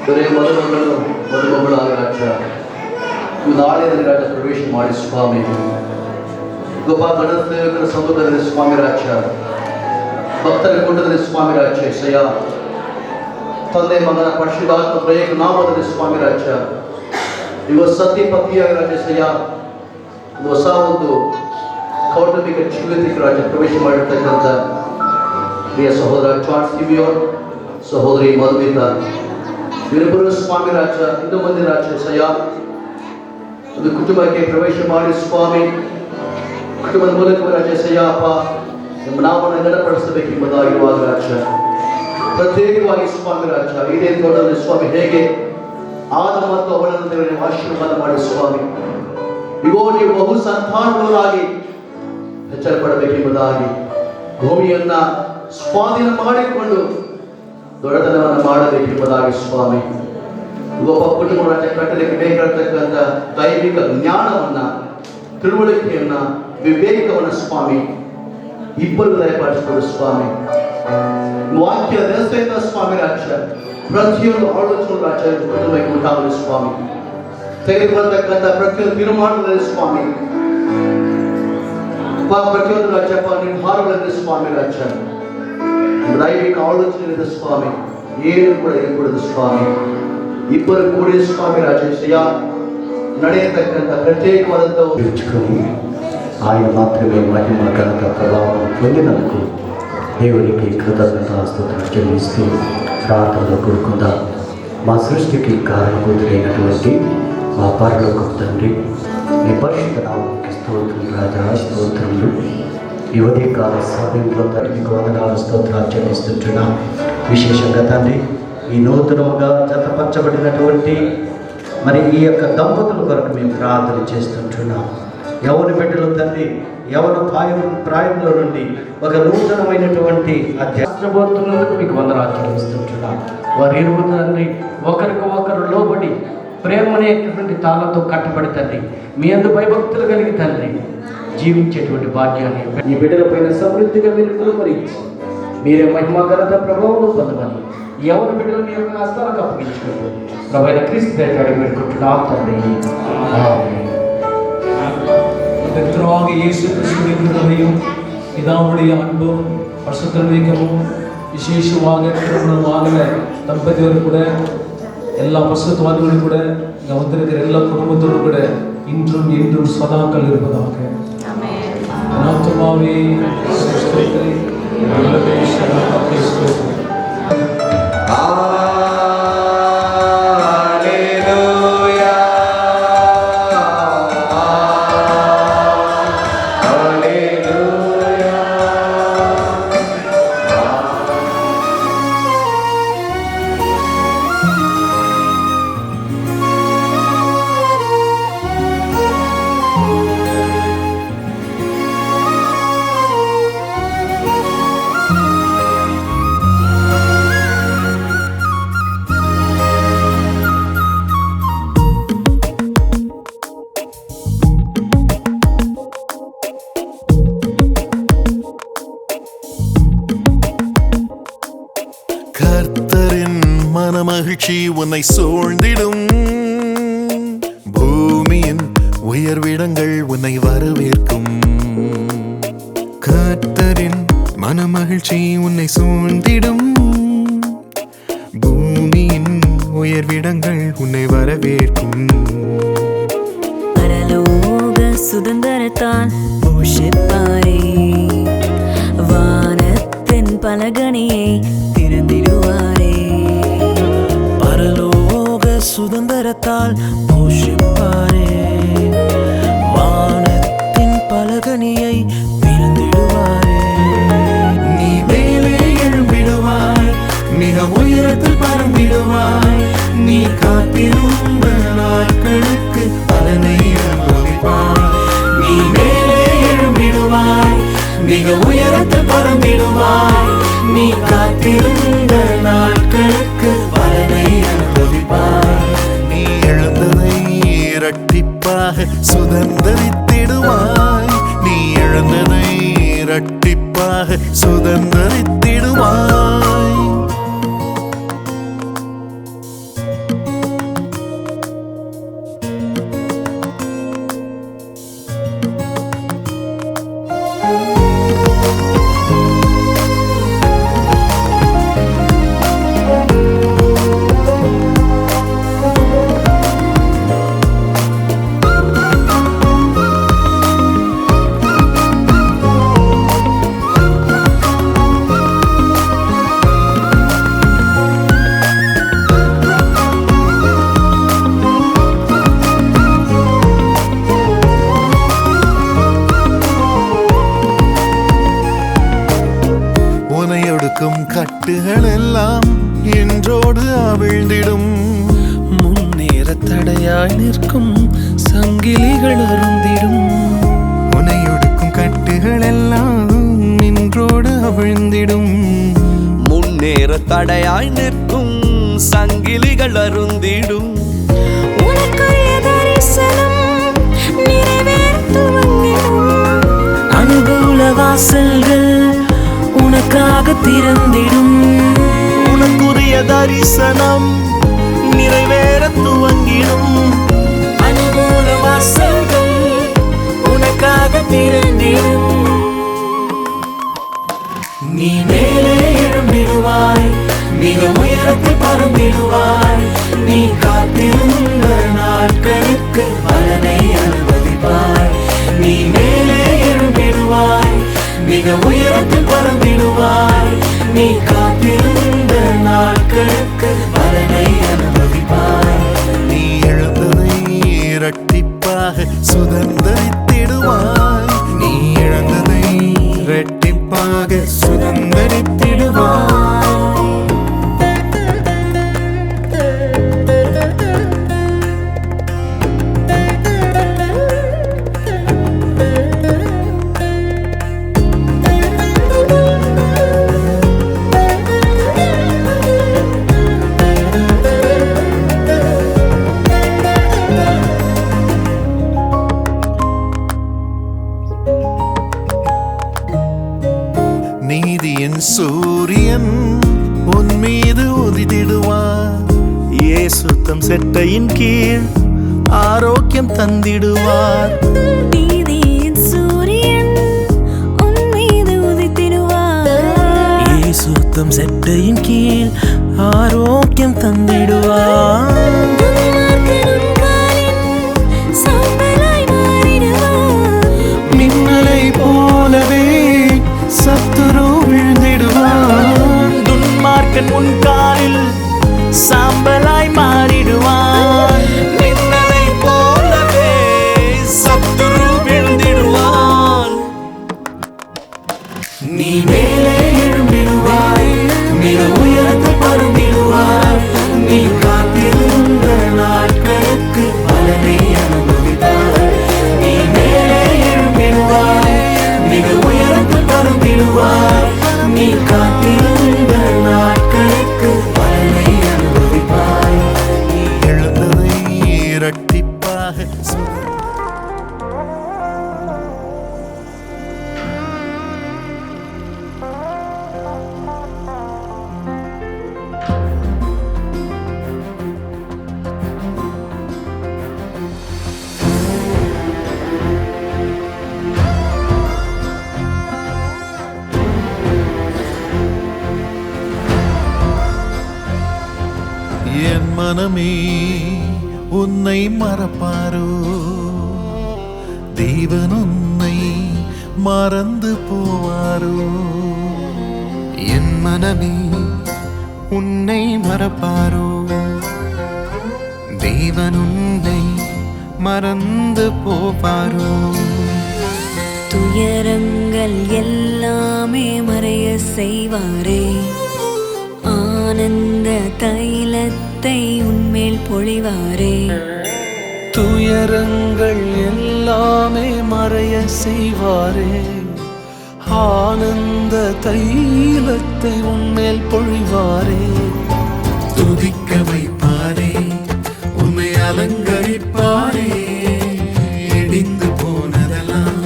ಬರೀ ಮದುಮಗಳಾಗಿ ನಾಳೆಯಲ್ಲಿ ರಾಜ ಪ್ರವೇಶ ಮಾಡಿ ಸ್ವಾಮಿ ಗೊಬ್ಬ ಗಣದೇವರ ಸಮ್ಮುಖದಲ್ಲಿ ಸ್ವಾಮಿ ರಾಜ ಭಕ್ತರ ಕೂಟದಲ್ಲಿ ಸ್ವಾಮಿ ರಾಜ ಸಯ ತಂದೆ ಮಗನ ಪರಿಶುದ್ಧಾತ್ಮ ಪ್ರಯತ್ನ ನಾಮದಲ್ಲಿ ಸ್ವಾಮಿ ರಾಜ ಇವ ಸತ್ಯ ಪತಿಯಾಗಿ ರಾಜ ಸಯ ಹೊಸ ಒಂದು ಕೌಟುಂಬಿಕ ಜೀವಿತಕ್ಕೆ ರಾಜ ಪ್ರವೇಶ ಮಾಡಿರ್ತಕ್ಕಂಥ ಪ್ರಿಯ ಸಹೋದರ ಜಾನ್ ಸಿಮಿಯೋನ್, ಸಹೋದರಿ ಮಧುಮಿತಾ ಇವರಿಬ್ಬರು ಸ್ವಾಮಿ ರಾಜ ಇಂದು ಮಂದಿ ರಾಜ ಸಯ ಒಂದು ಕುಟುಂಬಕ್ಕೆ ಪ್ರವೇಶ ಮಾಡಿ ಸ್ವಾಮಿ ಕುಟುಂಬದ ಮೂಲಕ ರಾಜ ಸಯ ಅಪ್ಪ ನಿಮ್ಮ ನಾಮವನ್ನು ಗಣಪಡಿಸಬೇಕೆಂಬುದಾಗಿರುವಾಗ ರಾಜ ಪ್ರತ್ಯೇಕವಾಗಿ ಸ್ವಾಮಿ ರಾಜ ಇದೇ ತೋಟದಲ್ಲಿ ಸ್ವಾಮಿ ಹೇಗೆ ಆದ ಮತ್ತು ಅವಳನ್ನು ನೀವು ಆಶೀರ್ವಾದ ಮಾಡಿ ಸ್ವಾಮಿ ಇಗೋ ನೀವು ಬಹು ಸಂತಾನಗಳಾಗಿ ಹೆಚ್ಚಳಪಡಬೇಕೆಂಬುದಾಗಿ ಭೂಮಿಯನ್ನ ಸ್ವಾಧೀನ ಮಾಡಿಕೊಂಡು ದೊಡ್ಡತನವನ್ನು ಮಾಡಬೇಕೆಂಬುದಾಗಿ ಸ್ವಾಮಿ ಒಬ್ಬ ಕುಟುಂಬ ರಾಜ್ಯ ಕಟ್ಟಲಿಕ್ಕೆ ಬೇಕಾಗಿರ್ತಕ್ಕಂಥ ದೈವಿಕ ಜ್ಞಾನವನ್ನ, ತಿಳುವಳಿಕೆಯನ್ನ, ವಿವೇಕವನ್ನ ಸ್ವಾಮಿ ಇಬ್ಬರು ದಯಪಾಲಿಸಿಕೊಡು ಸ್ವಾಮಿ. ವಾಕ್ಯ ದೇವಸ್ಥಾನ ಸ್ವಾಮಿ ರಾಜ್ಯ ಪ್ರತಿಯೊಂದು ಆಲೋಚನೆ ರಾಜ್ಯ ಕುಟುಂಬಕ್ಕೆ ಉಂಟಾಗಲಿ ಸ್ವಾಮಿ. ತೆಗೆದುಕೊಳ್ತಕ್ಕಂಥ ಪ್ರತಿಯೊಂದು ತೀರ್ಮಾನದಲ್ಲಿ ಸ್ವಾಮಿ ಪ್ರತಿಯೊಂದು ರಾಜ್ಯಪ್ಪ ನಿರ್ಧಾರಗಳಲ್ಲಿ ಸ್ವಾಮಿ ರಾಜ್ಯ ದೈವಿಕ ಆಲೋಚನೆ ಸ್ವಾಮಿ ಏನು ಕೂಡ ಇರಕೂಡದು ಸ್ವಾಮಿ. ಇಬ್ಬರು ಕೂಡಿ ಸ್ವಾಮಿ ರಾಜೇಶಯ್ಯ ನಡೆಯತಕ್ಕಂಥ ಪ್ರತ್ಯೇಕವಾದಂಥ పిలుచుకొని ఆయన మాత్రమే మహిమ ఘనత ప్రభావం పొందినందుకు దేవునికి కృతజ్ఞతాస్తుతులు చెల్లిస్తూ ప్రార్థనలో కూడుకుందాం. మా సృష్టికి కారణభూతులైనటువంటి మా పరలోకపు తండ్రి, మీ పరిశుద్ధ నామముకి స్తోత్రం రాజా, స్తోత్రములు. ఈ ఉదయకాల సమయంలో మీకు వందనాలు స్తోత్రాలు చెల్లిస్తుంటున్నాం. విశేషంగా తండ్రి ఈ నూతనముగా జతపరచబడినటువంటి మరి ఈ యొక్క దంపతుల కొరకు మేము ప్రార్థన చేస్తుంటున్నాం. యవన బిడ్డలు తండ్రి యవన ప్రాయంలో నుండి ఒక నూతనమైనటువంటి అధ్యాత్మబోతులకు మీకు వందనాలు చెల్లిస్తుంటున్నాం. వారి ఇరువురు తండ్రి ఒకరికి ఒకరు లోబడి ప్రేమ అనేటువంటి తాళంతో కట్టబడి తండ్రి మీ అందు భయభక్తులు కలిగి తండ్రి జీవించేటువంటి భాగ్యాన్ని ఈ బిడ్డల పైన సమృద్ధిగా మీరు కులపరించి మీరే మహిమ ఘనత ప్రభావం పొందమని ఎవరి బిడ్డలు మీ యొక్క హస్తాలకు అప్పగించుకుంటూ ప్రభైన క్రీస్తు పేరు పెట్టుకుంటున్నాం తండ్రి. கர்த்தராக இயேசு கிறிஸ்துவின் கிருபையும் பிதாவுடைய அன்பும் பரிசுத்தமும் விசேஷமாக திருமணமாகல தம்பதியோடு கூட எல்லா பரிசுத்தவான்களும் கூட இங்கே வந்திருக்கிற எல்லா குடும்பத்தோடு கூட இன்றும் என்றும் சதாக்கள் இருப்பதாக. ஆத்துமாவே ஸ்தோத்திரி, நல்லதே சதாக்கள் ஸ்தோத்திரி. மனமகிழ்ச்சி உன்னை சூழ்ந்திடும். பூமியின் உயர்விடங்கள் உன்னை வரவேற்கும். கர்த்தரின் மனமகிழ்ச்சி உன்னை சூழ்ந்திடும். பூமியின் உயர்விடங்கள் உன்னை வரவேற்கும். பரலோக சுதந்திரத்தால் போஷிப்பாரே, வானத்தின் பலகணியை திறந்திடுவாரே. பரலோக சுதந்திரத்தால் போஷிப்பாரே, வானத்தின் பலகணியை திறந்திடுவாரே. நீ மேலே எழும்பிடுவாய், மிக உயரத்தில் பறந்திடுவாய். நீ காத்திருந்த நாட்களுக்கு பலனை அனுபவிப்பாய். நீ மேலே எழும்பிடுவாய், மிக உயரத்தில் பறந்திடுவாய். நீ காத்திருந்த நாட்களுக்கு பலனை அனுபவிப்பாய். நீ எழுந்ததை இரட்டிப்பாக சுதந்தரித்திடுவாய். நீ எழுந்ததை இரட்டிப்பாக சுதந்தரித்திடுவாய். கட்டுகள் எல்லாம் என்றோடு அவிழ்ந்திடும். முன்னேற தடையாய் நிற்கும் சங்கிலிகள் அருந்திடும். உனையொடுக்கும் கட்டுகள் எல்லாம் இன்றோடு அவிழ்ந்திடும். முன்னேற தடையாய் நிற்கும் சங்கிலிகள் அருந்திடும். உனக்குரிய தரிசனம் நிறைவேறத் துவங்கிடும். அனுகூல வாசல்கள் உனக்காக திறந்திடும். உனக்குரிய தரிசனம் நிறைவேற துவங்கிடும். அனுகூல வாசல்கள் உனக்காக திறந்திடும். நீ மேலே எழும்பிடுவாய், மிக உயரத்தில் பறந்திடுவாய். நீ காத்திருந்த நாட்களுக்கு பலனை அனுபவிப்பாய். நீ மேலே எழும்பிடுவாய், மிக உயரத்தில் பறந்திடுவாய். நீ காத்திருந்த நாட்களுக்கு பலனை அனுபவிப்பாய். நீ எழுந்ததை இரட்டிப்பாக சுதந்தரித்திடுவாய். நீ இழந்ததை இரட்டிப்பாக சுதந்தரித்திடுவாய். நீதியின் சூரியன் உன் மீது உதித்திடுவார். இயேசு தம் செட்டையின் கீழ் ஆரோக்கியம் தந்திடுவார். நீதியின் சூரியன் உன் மீது உதித்திடுவார். இயேசு தம் செட்டையின் கீழ் ஆரோக்கியம் தந்திடுவார். மின்னலை போலவே சத்துரு விழுந்திடுவான். துன்மார்க்கன் உன் காலில் சாம்பலாய் மாறிடுவான். மின்னலை போலவே சத்துரு விழுந்திடுவான். நீ மேலே எழும்பிடுவாய், மிக உயரத்தில் பறந்திடுவாய். நீ காத்திருந்த நாட்களுக்கு பலனை அனுபவிப்பாய். என் மனமே உன்னை மறப்பாரோ தேவன் உன்னை மறந்து போவாரோ என் மனமே உன்னை மறப்பாரோ தேவன் உன்னை மறந்து போவாரோ துயரங்கள் எல்லாமே மறைய செய்வாரே ஆனந்த தைலத்தை உன்மேல் பொழிவாரே துயரங்கள் எல்லாமே மறைய செய்வாரே ஆனந்த தைலத்தை உன்மேல் பொழிவாரே துதிக்க வைப்பாரே உன்னை அலங்கரிப்பாரே இடிந்து போனதெல்லாம்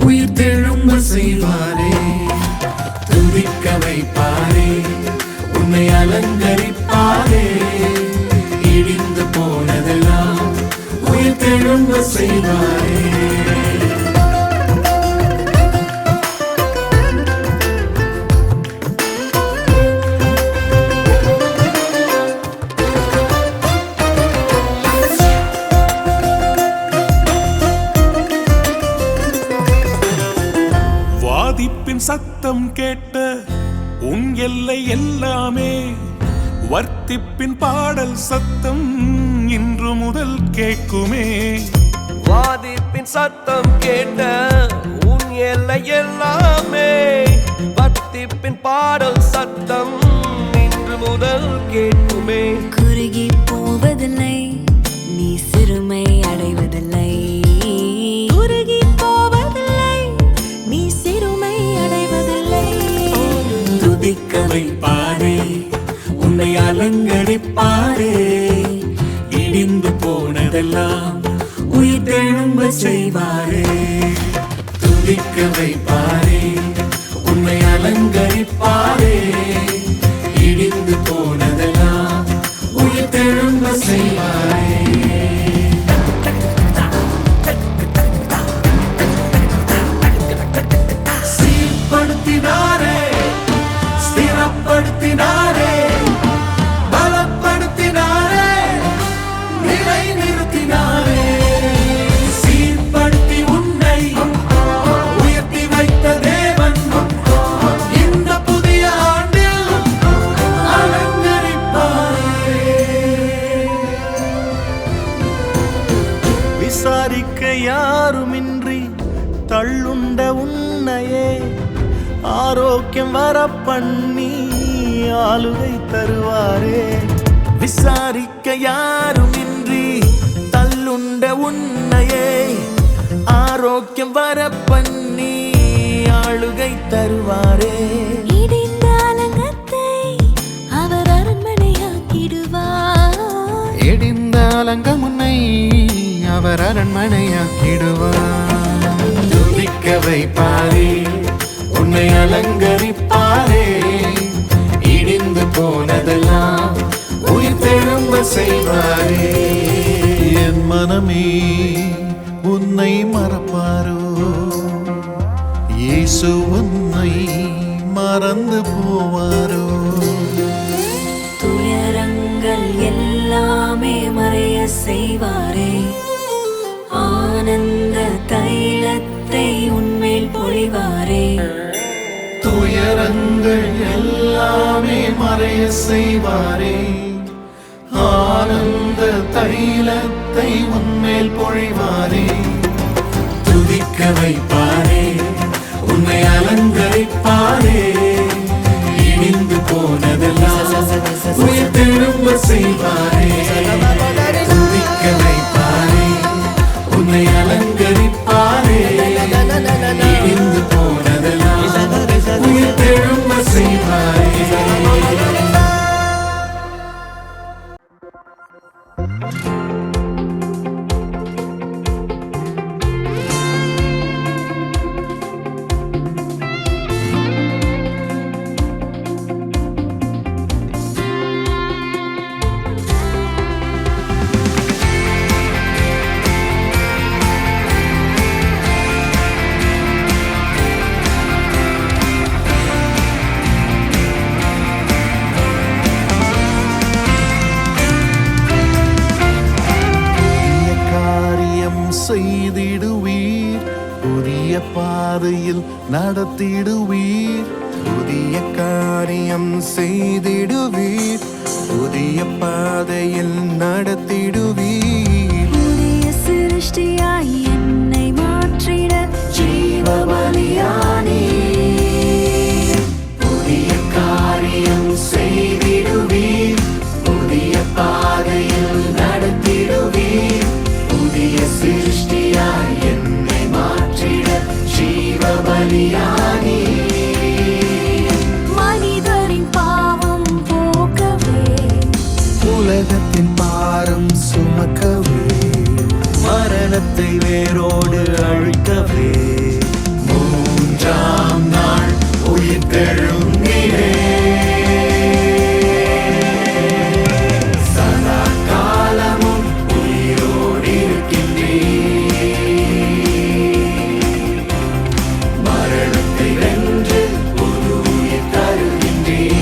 உயிர் தெழும்ப செய்வாரே துதிக்க வைப்பாரே உன்னை அலங்கரிப்பாரே இடிந்து போனதெல்லாம் உயிர் தெழும்ப செய்வாரே சத்தம் கேட்ட உன் எல்லை எல்லாமே வர்த்திப்பின் பாடல் சத்தம் இன்று முதல் கேட்குமே வாதிப்பின் சத்தம் கேட்ட உன் எல்லை எல்லாமே வர்த்திப்பின் பாடல் சத்தம் இன்று முதல் கேட்குமே குறுகி போவதில்லை நீ சிறுமை அடைவதில்லை குறுகி போவதில்லை நீ சிறுமை அடைவதில்லை துதிக்க வைப்பாரே உன்னை அலங்கரிப்பாரே இடிந்து போனதெல்லாம் உயிர் தெழும்ப செய்வாரே துதிக்க வைப்பாரே உன்னை அலங்கரிப்பாரே இடிந்து போனதெல்லாம் உயிர் தெழும்ப செய்வாரே சீர்படுத்தினாரே ஸ்திரப்படுத்தினாரே பலப்படுத்தினாரே நிலை நிறுத்தினாரே சீர்படுத்தி உன்னை உயர்த்தி வைத்த தேவன் இந்த புதிய ஆண்டில் அலங்கரிப்பாரே விசாரிக்க யாருமின்றி தள்ளுண்ட உன்னையே ஆரோக்கியம் வர பண்ணி ஆளுகை தருவாரே விசாரிக்க யாருமின்றி தள்ளுண்ட உன்னையே ஆரோக்கியம் வர பண்ணி ஆளுகை தருவாரே இடிந்த அலங்கத்தை அவர் அரண்மனையாக்கிடுவார் இடிந்த அலங்கம் உன்னை அவர் அரண்மனையாக்கிடுவார் துதிக்க வைப்பாரே உன்னை அலங்கரிப்பாரே இடிந்து போனதெல்லாம் உயிர் தெழும்ப செய்வாரே என் மனமே உன்னை மறப்பாரோ இயேசு உன்னை மறந்து போவாரோ துயரங்கள் எல்லாமே மறைய செய்வாரே ஆனந்த தைலத்தை உன்மேல் பொழிவாரே துயரங்கள் எல்லாமே மறைய செய்வாரே ஆனந்த தைலத்தை உன்மேல் பொழிவாரே துதிக்க வைப்பாரே உன்னை அலங்கரிப்பாரே இடிந்து போனதெல்லாம் உயிர் தெழும்ப செய்வாரே துதிக்க வைப்பாரே உன்னை அலங்கரிப்பாரே இடிந்து போனதெல்லாம் உயிர் தெழும்ப செய்வாரே பாதையில் நடத்திடுவீர். புதிய காரியம் செய்திடுவீர். புதிய பாதையில் நடத்திடுவீர். புதிய சிருஷ்டியாய் என்னை மாற்றிட ஜீவ பலியானீர். புதிய காரியம் செய்திடுவீர். புதிய பாதையில் நடத்திடுவீர். புதிய சிருஷ்டியாய் என்னை மாற்றிட ஜீவ பலியானீர். மனிதரின் பாவம் போக்கவே உலகத்தின் பாரம் சுமக்கவே மரணத்தை வேரோடு அழிக்கவே மூன்றாம் நாள் உயிர்த்தெழுந்தீரே. சதா காலமும் உயிரோடு இருக்கின்றீர். மரணத்தை வென்று புது உயிர் தருகின்றீர்.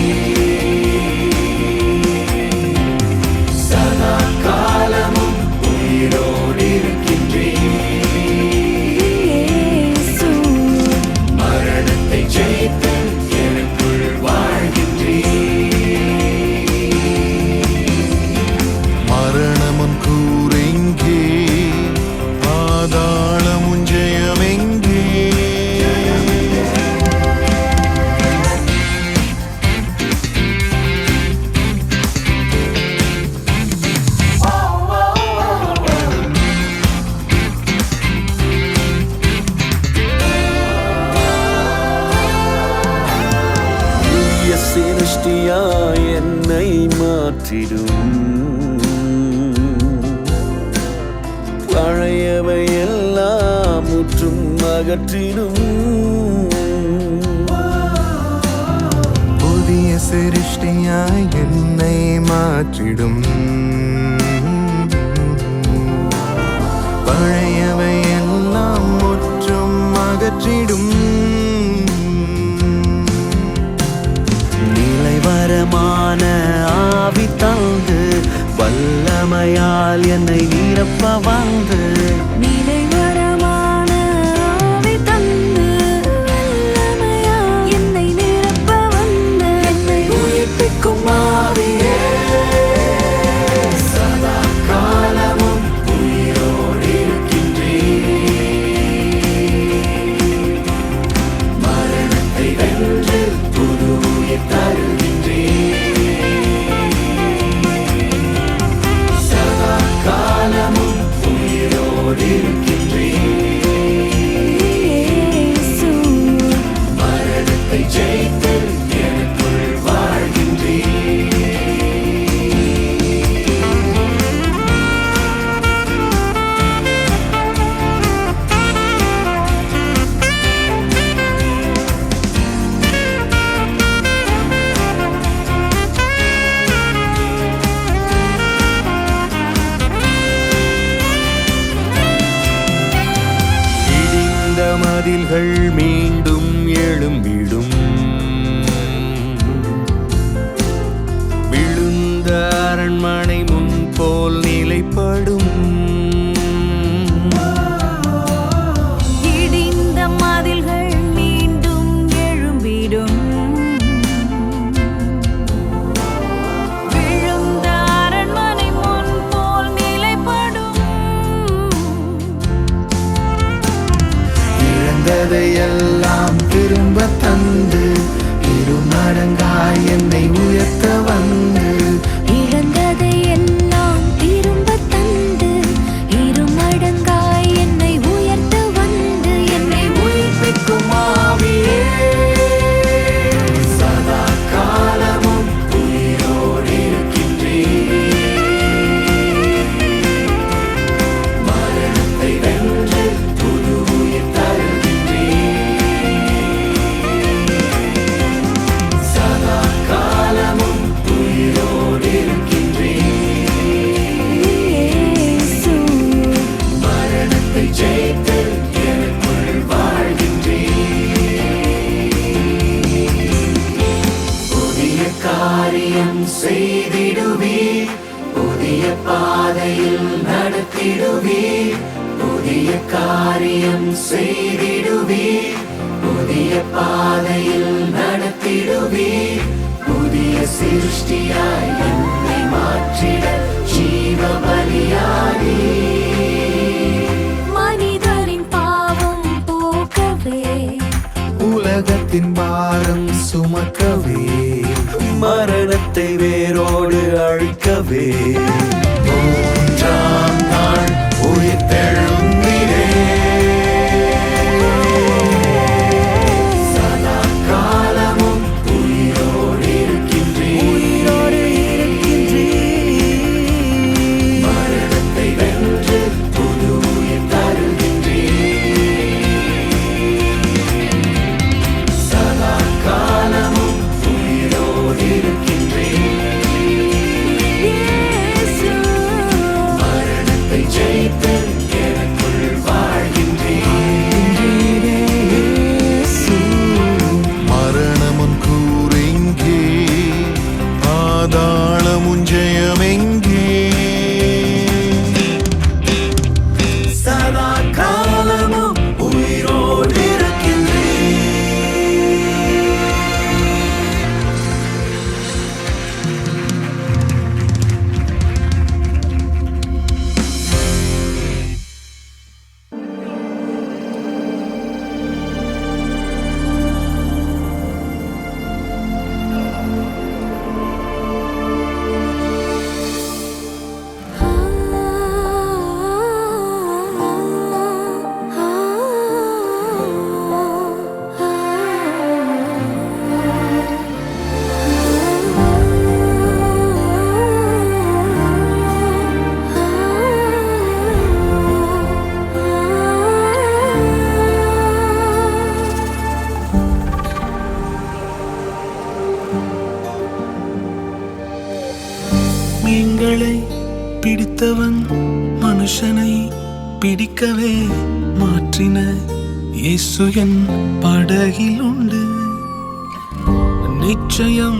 சதா காலமும் உயிரோடு இருக்கின்றீர். இயேசு மரணத்தை ஜெயித்து எனக்குள் வாழ்கின்றீர். மரணமும் கூரெங்கே, பாதாளமும் ஜெயமெங்கே. புதிய சிருஷ்டியாய் என்னை மாற்றிடும். பழையவை எல்லாம் முற்றும் அகற்றிடும். புதிய சிருஷ்டியாய் என்னை மாற்றிடும். பழையவை எல்லாம் முற்றும் அகற்றிடும். நிலைவரமான ஆவி தந்து வல்லமையால் என்னை நிரப்ப வந்து. நிலைவரமான ஆவி தந்து வல்லமையால் என்னை நிரப்ப வந்த என்னை உயிர்ப்பிக்கும் ஆவியே. சதா காலமும் உயிரோடு இருக்கின்றீர். மரணத்தை வென்று புது உயிர் தருகின்றீர். சதா காலமும் உயிரோடு இருக்கின்றீர். இயேசு மரணத்தை ஜெயித்து எனக்குள் வாழ்கின்றீர். இடிந்த மதில்கள் மீண்டும் எழும்பிடும். விழுந்த அரண்மனை முன் போல் நிலைப்படும். இடிந்த மதில்கள் மீண்டும் எழும்பிடும். விழுந்த அரண்மனை முன் போல் நிலைப்படும். இழந்ததையெல்லாம் திரும்ப தந்து இருமடங்காய் என்னை உயர்த்த வந்து. இழந்ததை எல்லாம் திரும்ப தந்து இருமடங்காய் என்னை உயர்த்த வந்து என்னை உயிர்ப்பிக்கும் ஆவியே. சதா காலமும் உயிரோடு இருக்கின்றீர். மரணத்தை வென்று புது உயிர் தருகின்றீர். சதா காலமும் உயிரோடு இருக்கின்றீர். இயேசு மரணத்தை ஜெயித்து எனக்குள் வாழ்கின்றீர். புதிய காரியம் செய்திடுவீர். புதிய பாதையில் நடத்திடுவீர். புதிய காரியம் செய்திடுவீர். புதிய பாதையில் நடத்திடுவீர். புதிய சிருஷ்டியாய் என்னை மாற்றிட ஜீவ பலியானீர். மனிதரின் பாவம் போக்கவே உலகத்தின் பாரம் சுமக்கவே மரணத்தை வேரோடு அழிக்கவே மூன்றாம் நாள் உயிர்த்தெழுந்தீரே. சதா காலமும் உயிரோடு இருக்கின்றீர். மரணத்தை வென்று புது உயிர் தருகின்றீர். சதா காலமும் உயிரோடு இருக்கின்றீர். இயேசு மரணத்தை ஜெயித்து எனக்குள் வாழ்கின்றீர். மரணமுன் கூறெங்கே, பாதாளமுன் ஜெயமெங்கே? சதா காலமும் உயிரோடு இருக்கின்றீர். மீன்களை பிடித்தவன் மனுஷனை பிடிக்கவே மாற்றின இயேசு என் படகில் உண்டு. நிச்சயம்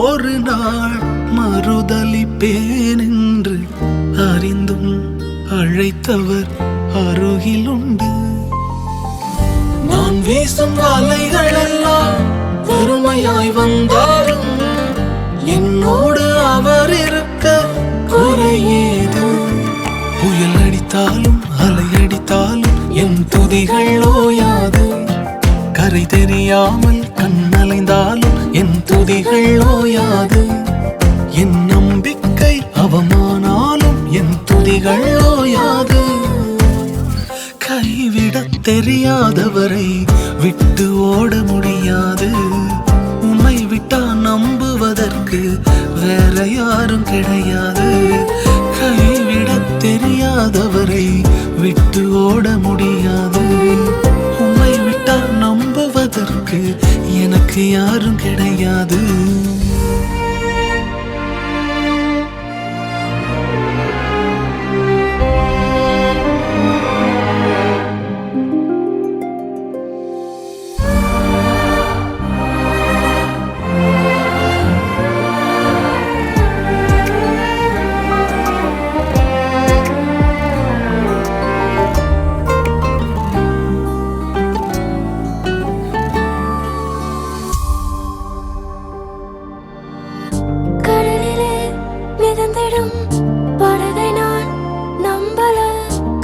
ஒரு நாள் மறுதலிப்பேன் என்று அறிந்தும் அழைத்தவர் அருகில் உண்டு. நான் வீசும் வலைகளெல்லாம் பெருமையாய் வந்தாலும் என்னோடு அவர் இருக்க குறையேது. புயல் அடித்தாலும் அலை அடித்தாலும் என் துதிகள் ஓயாது. கரை தெரியாமல் கண்ணலைந்தாலும் என் துதிகள் ஓயாது. என் நம்பிக்கை அவமானாலும் என் துதிகள் ஓயாது. கைவிடத் தெரியாதவரை விட்டு ஓட முடியாது. உம்மை விட்டா நம்புவதற்கு வேற யாரும் கிடையாது. கைவிடத் தெரியாதவரை விட்டு ஓட முடியாது. உம்மை விட்டா நம்புவதற்கு எனக்கு யாரும் கிடையாது. கடலிலே மிதந்திடும் படகை நான் நம்பல.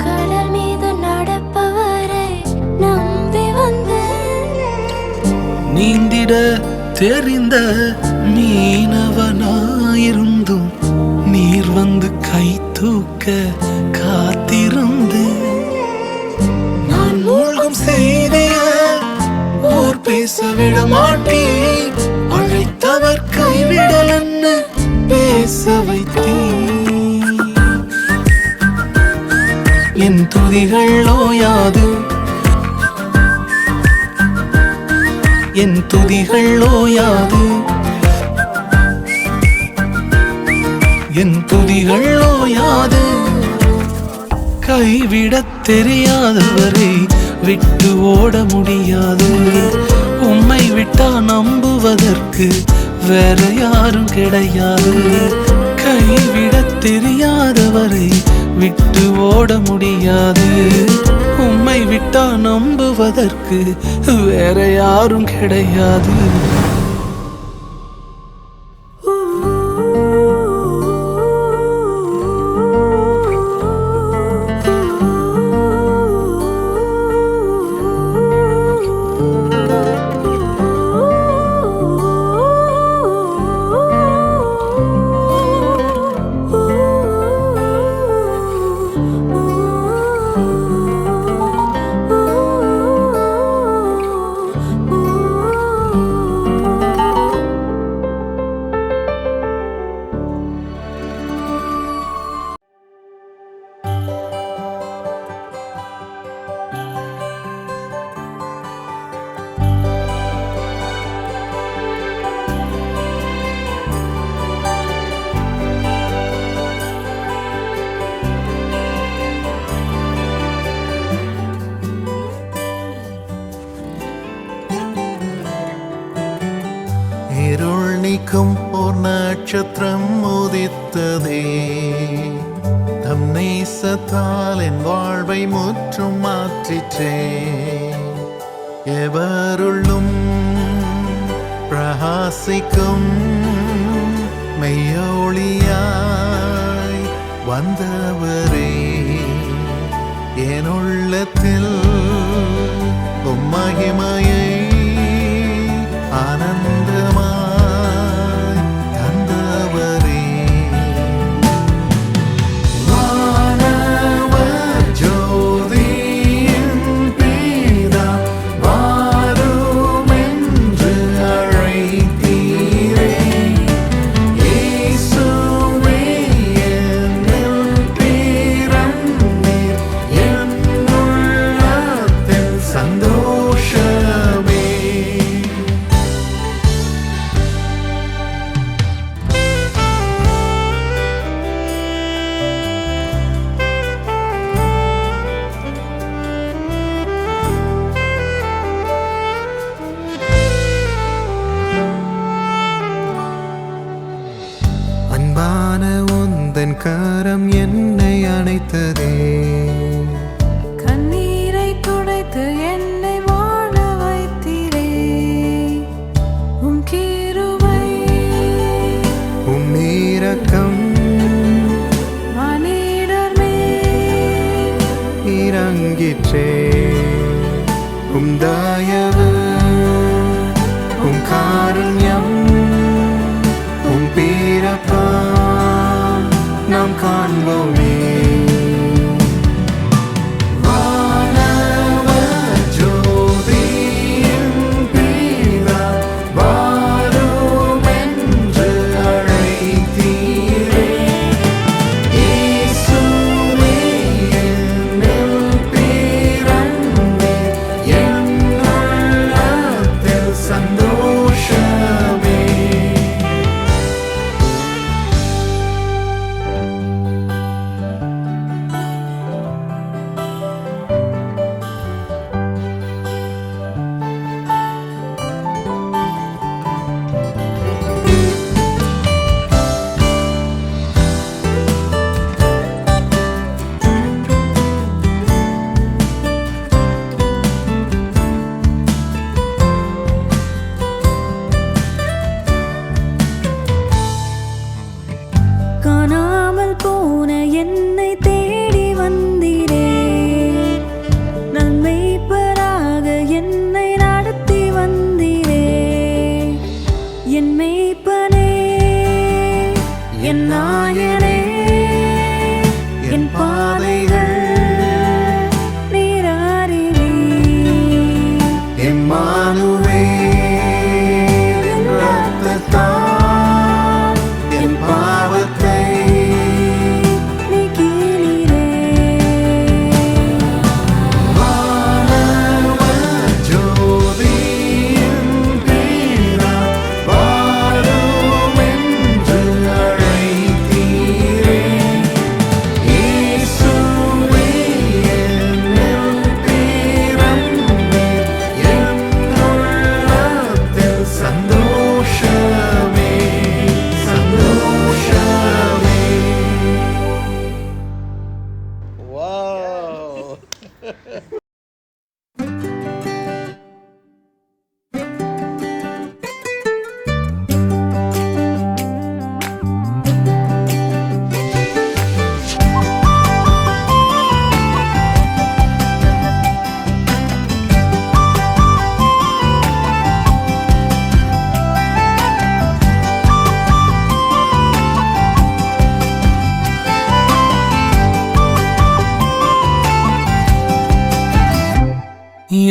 கடல் மீது நடப்பவரை நம்பி வந்தேன். நீந்திட தெரிந்த மீனவனாயிருந்தும் நீர் வந்து கை தூக்க காத்திருந்து. நான் மூழ்கும் செய்திய ஊர் பேச விட மாட்டேன். அழைத்தவர் கைவிடலன்னு பேச வைத்தேன். என் துதிகள் ஓயாது. என் துதிகள் ஓயாது. என் துதிகள் ஓயாது. கைவிடத் தெரியாதவரை விட்டு ஓட முடியாது. உம்மை விட்டா நம்புவதற்கு வேற யாரும் கிடையாது. கைவிடத் தெரியாதவரை விட்டு ஓட முடியாது. உம்மை விட்டா நம்புவதற்கு வேற யாரும் கிடையாது. இருள் நீக்கும் ஓர் நட்சத்திரம் உதித்ததே. தம் நேசத்தால் என் வாழ்வை முற்றும் மாற்றிற்றே. எவருள்ளும் பிரகாசிக்கும் மெய்யொளியாய் வந்தவரே. என் உள்ளத்தில் உம் மகிமையை ஆனந்தமாய் தந்தவரே. வானவர் ஜோதியின் பிதா வாரும் என்று அழைத்தீரே. இயேசுவே என்னில் பிறந்தீர். என் உள்ளத்தில் சந்தோஷமே. அன்பான உந்தன் கரம் என்னை அணைத்ததே. கண்ணீரை துடைத்து என்னை வாழ வைத்தீரே. உம் கிருபை உம் இரக்கம் மனிதர் மேல் இறங்கிற்றே. உம் தயவு உம் காருண்யம் உம் பிறப்பாம் நாம் காண்போமே. வானவர் ஜோதியின் பிதா வாரும் என்று அழைத்தீரே. இயேசுவே என்னில் பிறந்தீர். என் உள்ளத்தில் சந்தோஷமே. காணாமல் போன என்னை தேடி வந்தீரே. நன்மைப்பராக என்னை நடத்தி வந்தீரே. என் மேய்ப்பனே, என் நாயனே, என் பாதைகள் நீர் அறிவீர். எம்மானுவேல் என் இரத்தத்தால் என் பாவத்தை நீக்கினீரே. வானவர் ஜோதியின் பிதா வாரும் என்று அழைத்தீரே. இயேசுவே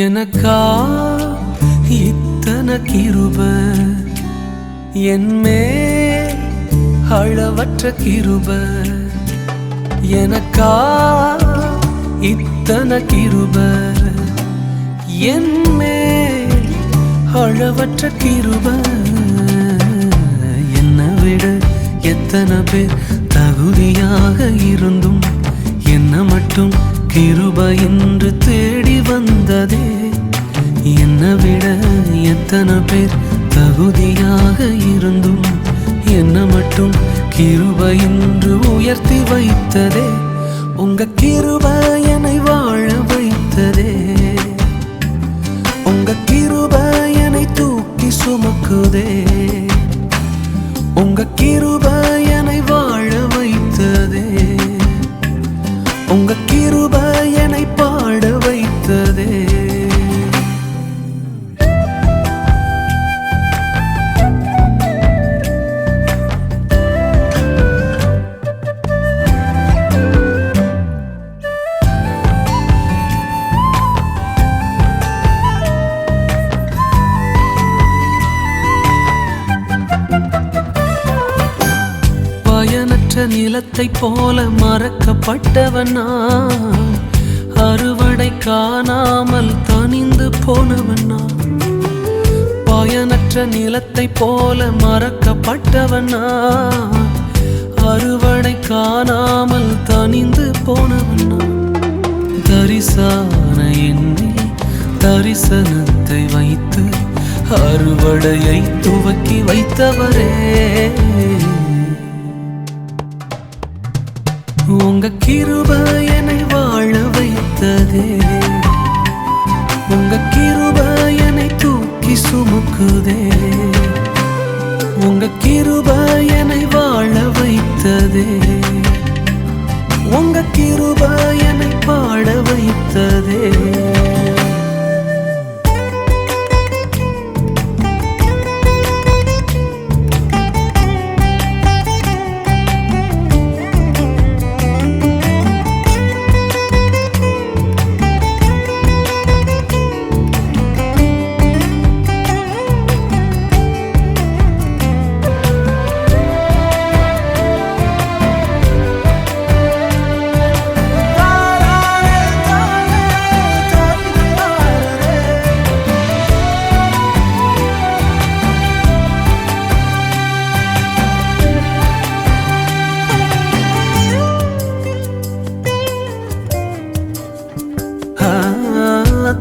எனக்கா இத்தனை கிருப என்மே அளவற்ற கிருப எனக்கா இத்தனை கிருப என்மே அளவற்ற கிருப என்னை விட எத்தனை பேர் தகுதியாக இருந்தும் என்ன மட்டும் கிருப என்று தேடி வந்ததே என்னை விட எத்தனை பேர் தகுதியாக இருந்தும் என்ன மட்டும் கிருப என்று உயர்த்தி வைத்ததே உங்க கிருப என்னை வாழ வைத்ததே உங்க கிருப என்னை தூக்கி சுமக்குதே உங்க கிருப என்னை வாழ வைத்ததே உங்க கிருப என்னை பாட வைத்ததே பயனற்ற நிலத்தை போல மறக்கப்பட்டவனா அறுவடை காணாமல் தனிந்து போனவனா பயனற்ற நிலத்தை போல மறக்கப்பட்டவனா அறுவடை காணாமல் தனிந்து போனவனா தரிசான எண்ணில் தரிசனத்தை வைத்து அறுவடையை துவக்கி வைத்தவரே உங்க கிருப என்னை வாழ வைத்ததே உங்க கிருப என்னை தூக்கி சுமக்குதே உங்க கிருப என்னை வாழ வைத்ததே உங்க கிருப என்னை பாட வைத்ததே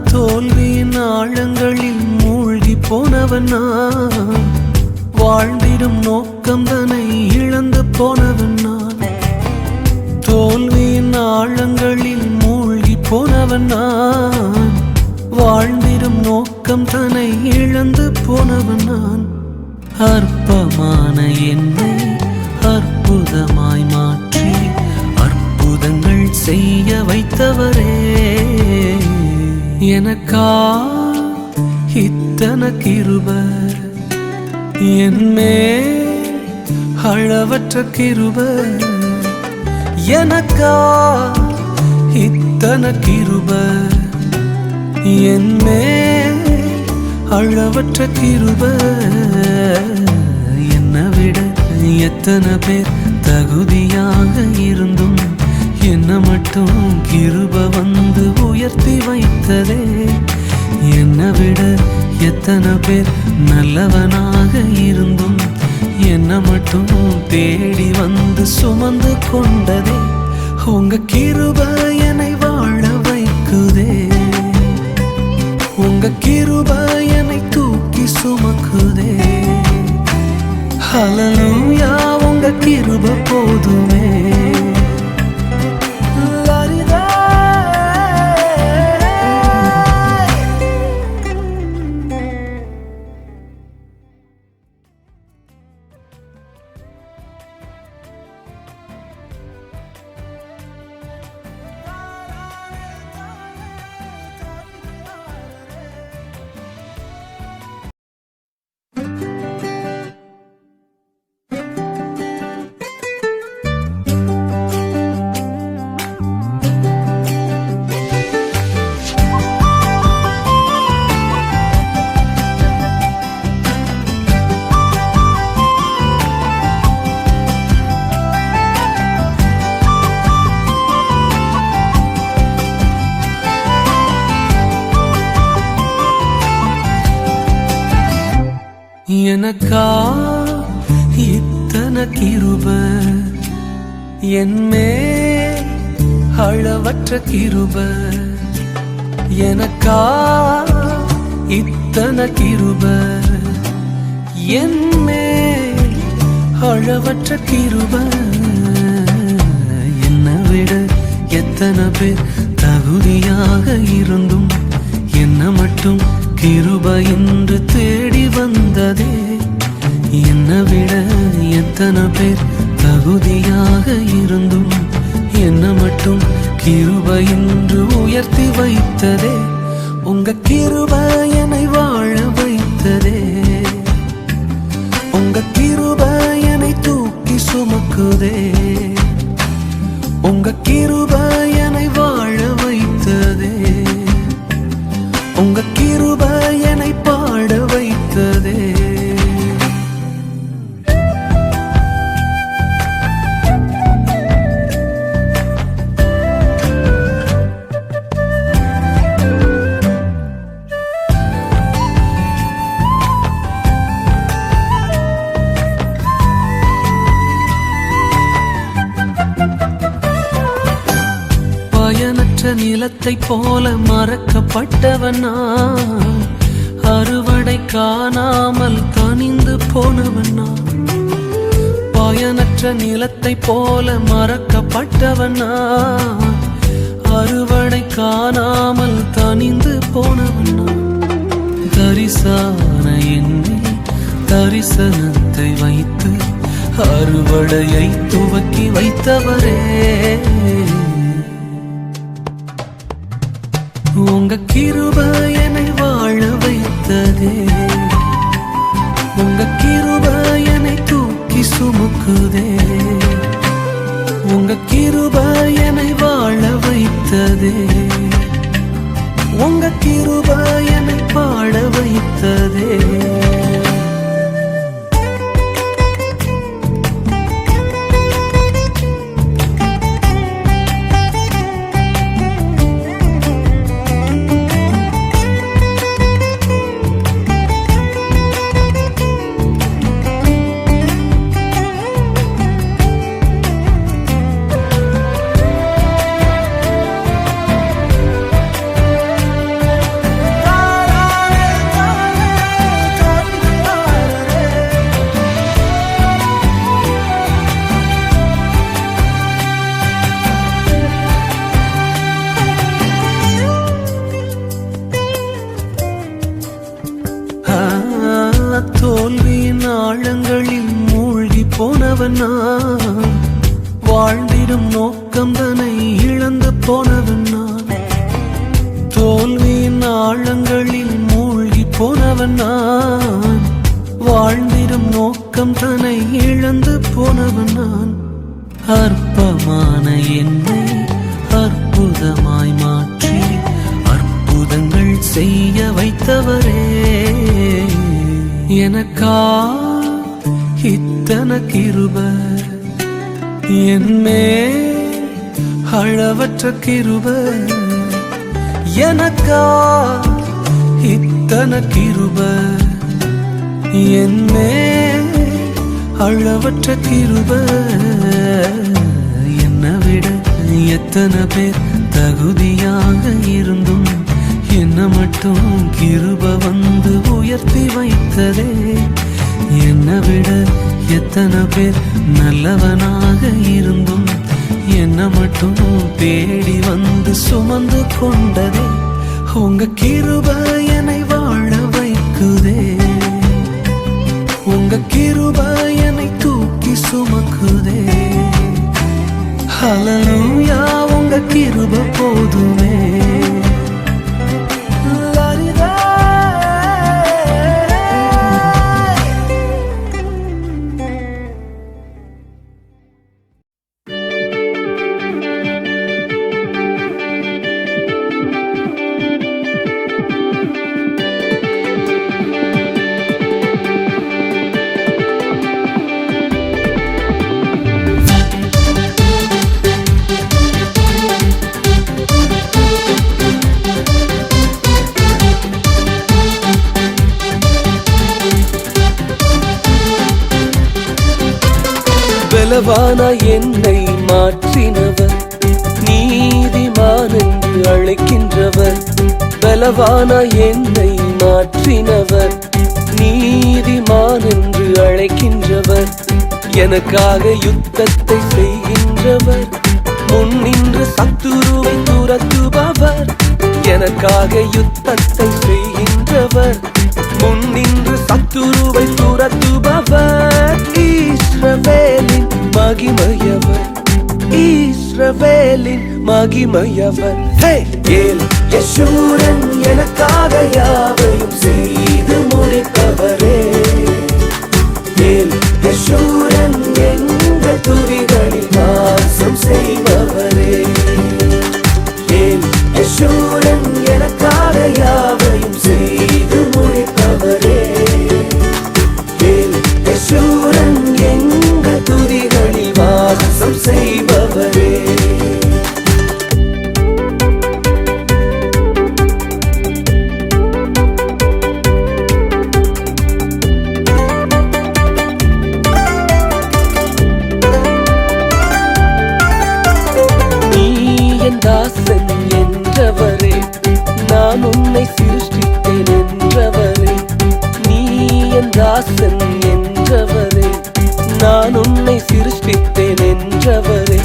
தோல்வியின் ஆழங்களில் மூழ்கி போனவனா வாழ்ந்திடும் நோக்கம் தன்னை இழந்து போனவனா தோல்வியின் ஆழங்களில் மூழ்கி போனவனா வாழ்ந்திடும் நோக்கம் தன்னை இழந்து போனவனான் அற்பமான என்னை அற்புதமாய் மாற்றி அற்புதங்கள் செய்ய வைத்தவரே எனக்கா இத்தனை கிருப என்மே அளவற்ற கிருப எனக்கா இத்தனை கிருப என்மே அளவற்ற கிருப என்னை விட எத்தனை பேர் தகுதியாக இருந்தும் என்ன மட்டும் கிருப வந்து உயர்த்தி வைத்ததே என்னை விட எத்தனை பேர் நல்லவனாக இருந்தும் என்ன மட்டும் தேடி வந்து சுமந்து கொண்டதே உங்க கிருப என்னை வாழ வைக்குதே உங்க கிருப என்னை தூக்கி சுமக்குதே ஹல்லேலூயா உங்க கிருப போதுமே எனக்கா இத்தனை கிருப என்மே அளவற்ற கிருப எனக்கா இத்தனை கிருப என்மே அளவற்ற கிருப என்னை விட எத்தனை பேர் தகுதியாக இருந்தும் என்ன மட்டும் கிருப என்று தேடி வந்ததே என்னை விட எத்தனை பேர் தகுதியாக இருந்தும் என்ன மட்டும் கிருப என்று உயர்த்தி வைத்ததே உங்க கிருப என்னை வாழ வைத்ததே உங்க கிருப என்னை தூக்கி சுமக்குதே உங்க கிருப என்னை வாழ வைத்ததே உங்க கிருப என்னை பாட வைத்ததே பயனற்ற நிலத்தை போல மறக்கப்பட்டவனா அறுவடை காணாமல் தனிந்து போனவனா பயனற்ற நிலத்தை போல மறக்கப்பட்டவனா அறுவடை காணாமல் தனிந்து போனவனா தரிசான எண்ணில் தரிசனத்தை வைத்து அறுவடையை துவக்கி வைத்தவரே உங்க கிருப என்னை வாழ வைத்ததே உங்க கிருப என்னை தூக்கி சுமக்குதே உங்க கிருப என்னை வாழ வைத்ததே உங்க கிருப என்னை பாட வைத்ததே தோல்வியின் ஆழங்களில் மூழ்கி போனவனா வாழ்ந்திடும் நோக்கம் தன்னை இழந்து போனவனா தோல்வியின் ஆழங்களில் மூழ்கி போனவனா வாழ்ந்திடும் நோக்கம் தன்னை இழந்து போனவனான் அற்பமான என்னை அற்புதமாய் மாற்றி அற்புதங்கள் செய்ய வைத்தவரே எனக்கா இத்தனை கிருப என்மே அளவற்ற கிருப எனக்கா இத்தனை கிருப என்மே அளவற்ற கிருப என்னை விட எத்தனை பேர் தகுதியாக இருந்தும் என்ன மட்டும் கிருப வந்து உயர்த்தி வைத்ததே என்னை விட எத்தனை பேர் நல்லவனாக இருந்தும் என்ன மட்டும் தேடி வந்து சுமந்து கொண்டதே உங்க கிருப என்னை வாழ வைக்குதே உங்க கிருப என்னை தூக்கி சுமக்குதே ஹல்லேலூயா உங்க கிருப போதுமே பலவான என்னை மாற்றினவர், நீதிமான் என்று அழைக்கின்றவர். பலவான என்னை மாற்றினவர், நீதிமான் என்று அழைக்கின்றவர். எனக்காக யுத்தத்தை செய்கின்றவர், முன்னின்று சத்துருவை துரத்துபவர். எனக்காக யுத்தத்தை செய்கின்றவர், முன்னின்று சத்துருவை துரத்துபவர். இஸ்ரவேலின் மகிமையவர், இஸ்ரவேலின் மகிமையவர். ஏல் யெஷூரன் எனக்காக யாவையும் செய்து முடித்தவரே. ஏல் யெஷூரன் எங்கள் துதிகளில் வாசம் செய்பவரே. ஏல் யெஷூரன் எனக்காக யாவையும் செய்து முடித்தவரே. ஏல் யெஷூரன் எங்கள் துதிகளில் வாசம் செய்பவரே. தாசன் என்றவரே, நான் உன்னை சிருஷ்டித்தேன் என்றவரே. நீ என் தாசன் என்றவரே, நான் உன்னை சிருஷ்டித்தேன் என்றவரே.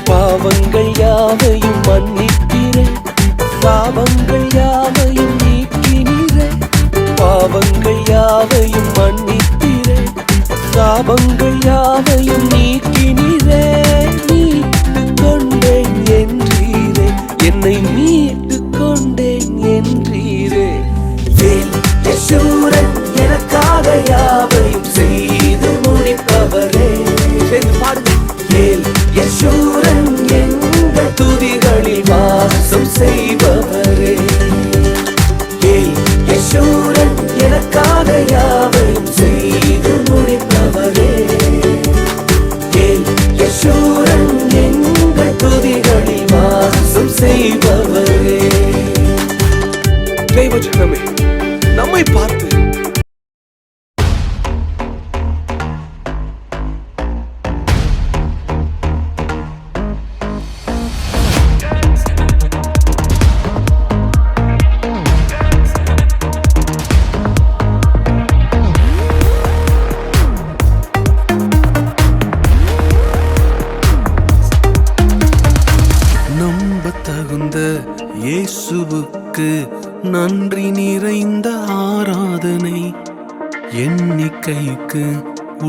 பாவங்கள் யாவையும் மன்னித்தீரே, சாபங்கள் யாவையும் நீக்கினீரே. பாவங்கள் யாவையும் மன்னித்தீரே, சாபங்கள் யாவையும் நீக்கினீரே. மீட்டுக் கொண்டேன் என்றீரே, என்னை மீட்டுக் கொண்டேன் என்றீரே. ஏல் யெஷூரன் எனக்காக யாவையும் செய்து முடிப்பவரே. ஏல் யெஷூரன் எங்கள் துதிகளில் வாசம் செய்பவரே. ஏல் யெஷூரன் எனக்காக யாவையும் செய்து முடிப்பவரே. ஏல் யெஷூரன் எங்கள் துதிகளில் வாசம் செய்பவரே. தேவஜனமே, நம்மை பார்த்து நம்பத்தகுந்த இயேசுவுக்கு நன்றி நிறைந்த ஆராதனை. எண்ணிக்கைக்கு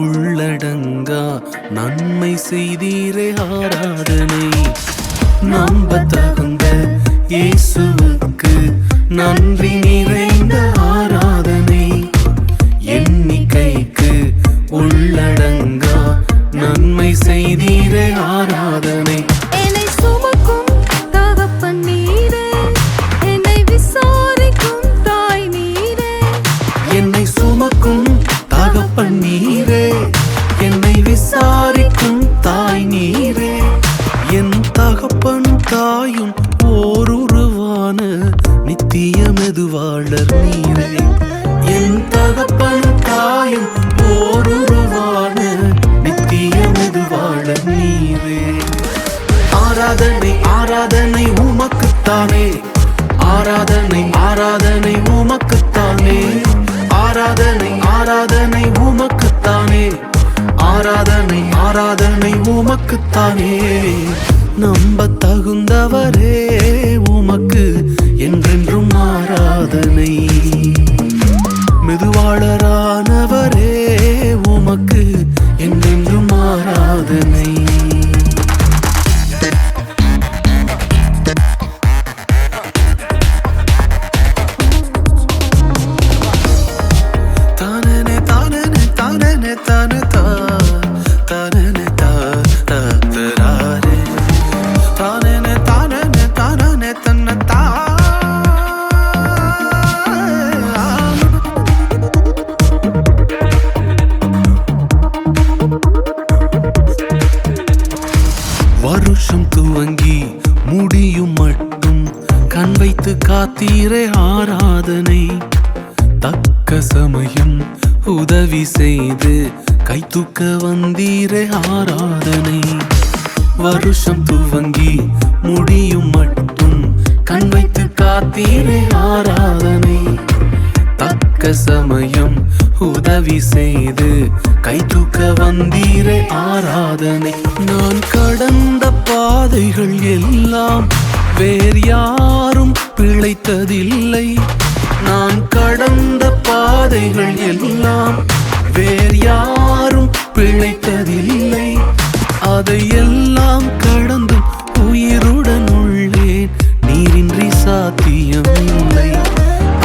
உள்ளடங்கா நன்மை செய்தீரே ஆராதனை. நம்பத்தகுந்த இயேசுவுக்கு நன்றி நிறைந்த ஆராதனை. எண்ணிக்கைக்கு உள்ளடங்கா நன்மை செய்தீரே ஆராதனை. என்னை சுமக்கும் தகப்பன் நீரே, என்னை விசாரிக்கும் தாய் நீரே. என்னை சுமக்கும் தகப்பன் நீரே, என்னை விசாரிக்கும் தாய் நீரே. என் தகப்பன் தாயும் ஓருருவான நித்திய மெதுவாளர் நீரே. என் தகப்பன் தாயும் ஓருருவான நித்திய மெதுவாளர் நீரே. ஆராதனை ஆராதனை உமக்குத்தானே, ஆராதனை ஆராதனை உமக்குத்தானே. ஆராதனை ஆராதனை உமக்குத்தானே, ஆராதனை ஆராதனை உமக்குத்தானே. நம்ப தகுந்தவரே உமக்கு என்றென்றும் ஆராதனை. மெதுவாளரானவரே உமக்கு என்றென்றும் ஆராதனை. தானே தானே தானே தானே தா தானே தா தராரே. தானே தானே தானே தன்ன தா. வருஷம் துவங்கி முடியும் மட்டும் கண் வைத்து காத்தீரே ஆராதனை. தக்க சமயம் உதவி செய்து கை தூக்க வந்தீரே ஆராதனை. வருஷம் துவங்கி முடியும் மட்டும் கண் வைத்து காத்தீரே ஆராதனை. தக்க சமயம் உதவி செய்து கை தூக்க வந்தீரே ஆராதனை. நான் கடந்த பாதைகள் எல்லாம் வேறு யாரும் பிழைத்ததில்லை. நான் கடந்த பாதைகள் எல்லாம் வேறு யாரும் பிழைத்ததில்லை. அதையெல்லாம் கடந்தும் உயிருடன் உள்ளேன், நீரின்றி சாத்தியம் இல்லை.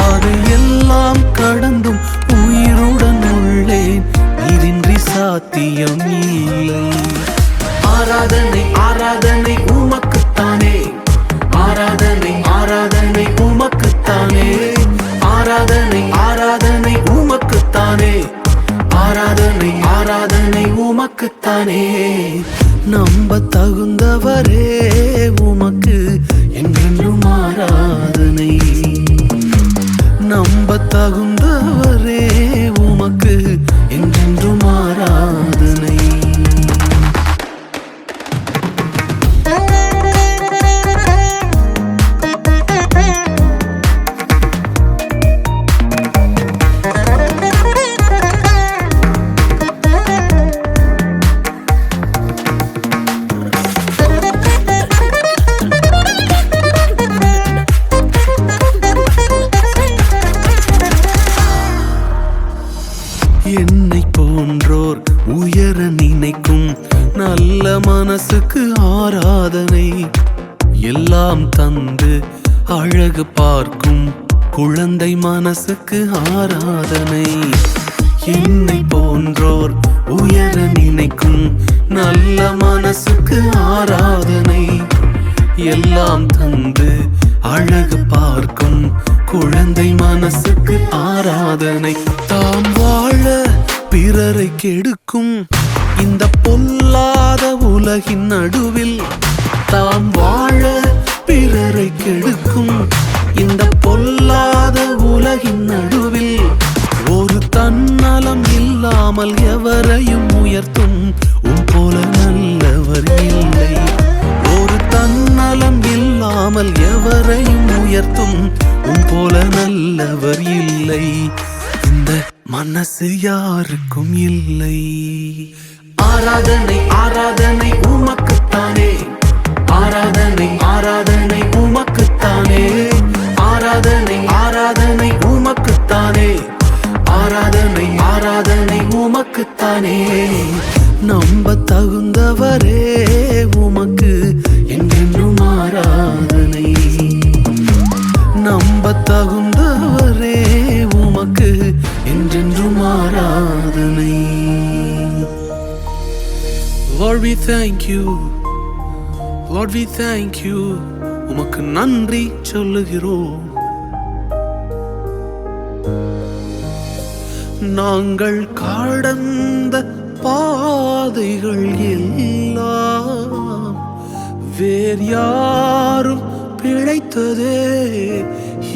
அதையெல்லாம் கடந்தும் உயிருடன் உள்ளேன், நீரின்றி சாத்தியம் இல்லை. ஆராதனை ஆராதனை உமக்குத்தானே, ஆராதனை ஆராதனை உமக்குத்தானே, ஆராதனை ஆராதனை உமக்குத்தானே, ஆராதனை ஆராதனை உமக்குத்தானே. நம்ப தகுந்தவரே உமக்கு என்றென்றும் ஆராதனை. நம்ப தகுந்தவரே உமக்கு என்றென்றும் ஆராதனை. என்னை போன்றோர் உயர நினைக்கும் நல்ல மனசுக்கு ஆராதனை. எல்லாம் தந்து அழகு பார்க்கும் குழந்தை மனசுக்கு ஆராதனை. என்னை போன்றோர் உயர நினைக்கும் நல்ல மனசுக்கு ஆராதனை. எல்லாம் தந்து அழகு பார்க்கும் குழந்தை மனசுக்கு ஆராதனை. தாம் வாழ பிறரை கெடுக்கும் இந்த பொல்லாத உலகின் நடுவில், தாம் வாழ பிறரை கெடுக்கும் இந்த பொல்லாத உலகின் நடுவில், ஒரு தன்னலம் இல்லாமல் எவரையும் உயர்த்தும் உன் போல நல்லவர் இல்லை. ஒரு தன்னலம் இல்லாமல் எவரையும் உயர்த்தும் உன் போல நல்லவர் இல்லை. இந்த மனசு யாருக்கும் இல்லை. ஆராதனை ஆராதனை உமக்குத்தானே, ஆராதனை ஆராதனை உமக்குத்தானே, ஆராதனை ஆராதனை உமக்குத்தானே, ஆராதனை ஆராதனை உமக்குத்தானே. நம்ப தகுந்தவரே உமக்கு என்றென்றும் ஆராதனை. நம்ப தகுந்தவரே உமக்கு என்றென்றும் ஆராதனை. Lord, we thank you. Lord, we thank you. உமக்கு நன்றி சொல்லுகிறோம். நாங்கள் கடந்த பாதைகள் எல்லாம் வேறு யாரும் பிழைத்ததே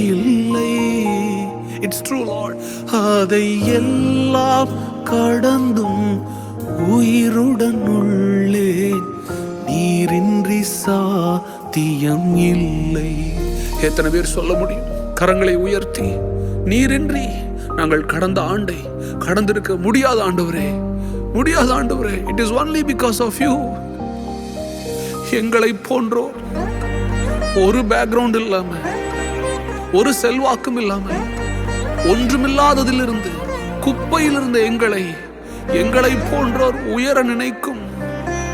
இல்லை. It's true Lord. அதை எல்லாம் கடந்தும் உயிருடன் உள்ளேன், நீரின்றி சாத்தியம் இல்லை. எத்தனை பேர் சொல்ல முடியும் கரங்களை உயர்த்தி, நீரின்றி நாங்கள் கடந்த ஆண்டை கடந்திருக்க முடியாத ஆண்டவரே, முடியாத ஆண்டவரே. It is only because of you. எங்களை போன்றோர் ஒரு பேக்ரவுண்ட் இல்லாம, ஒரு செல்வாக்கும் இல்லாம, ஒன்றுமில்லாததிலிருந்து குப்பையிலிருந்து எங்களை போன்றோர் உயர நினைக்கும்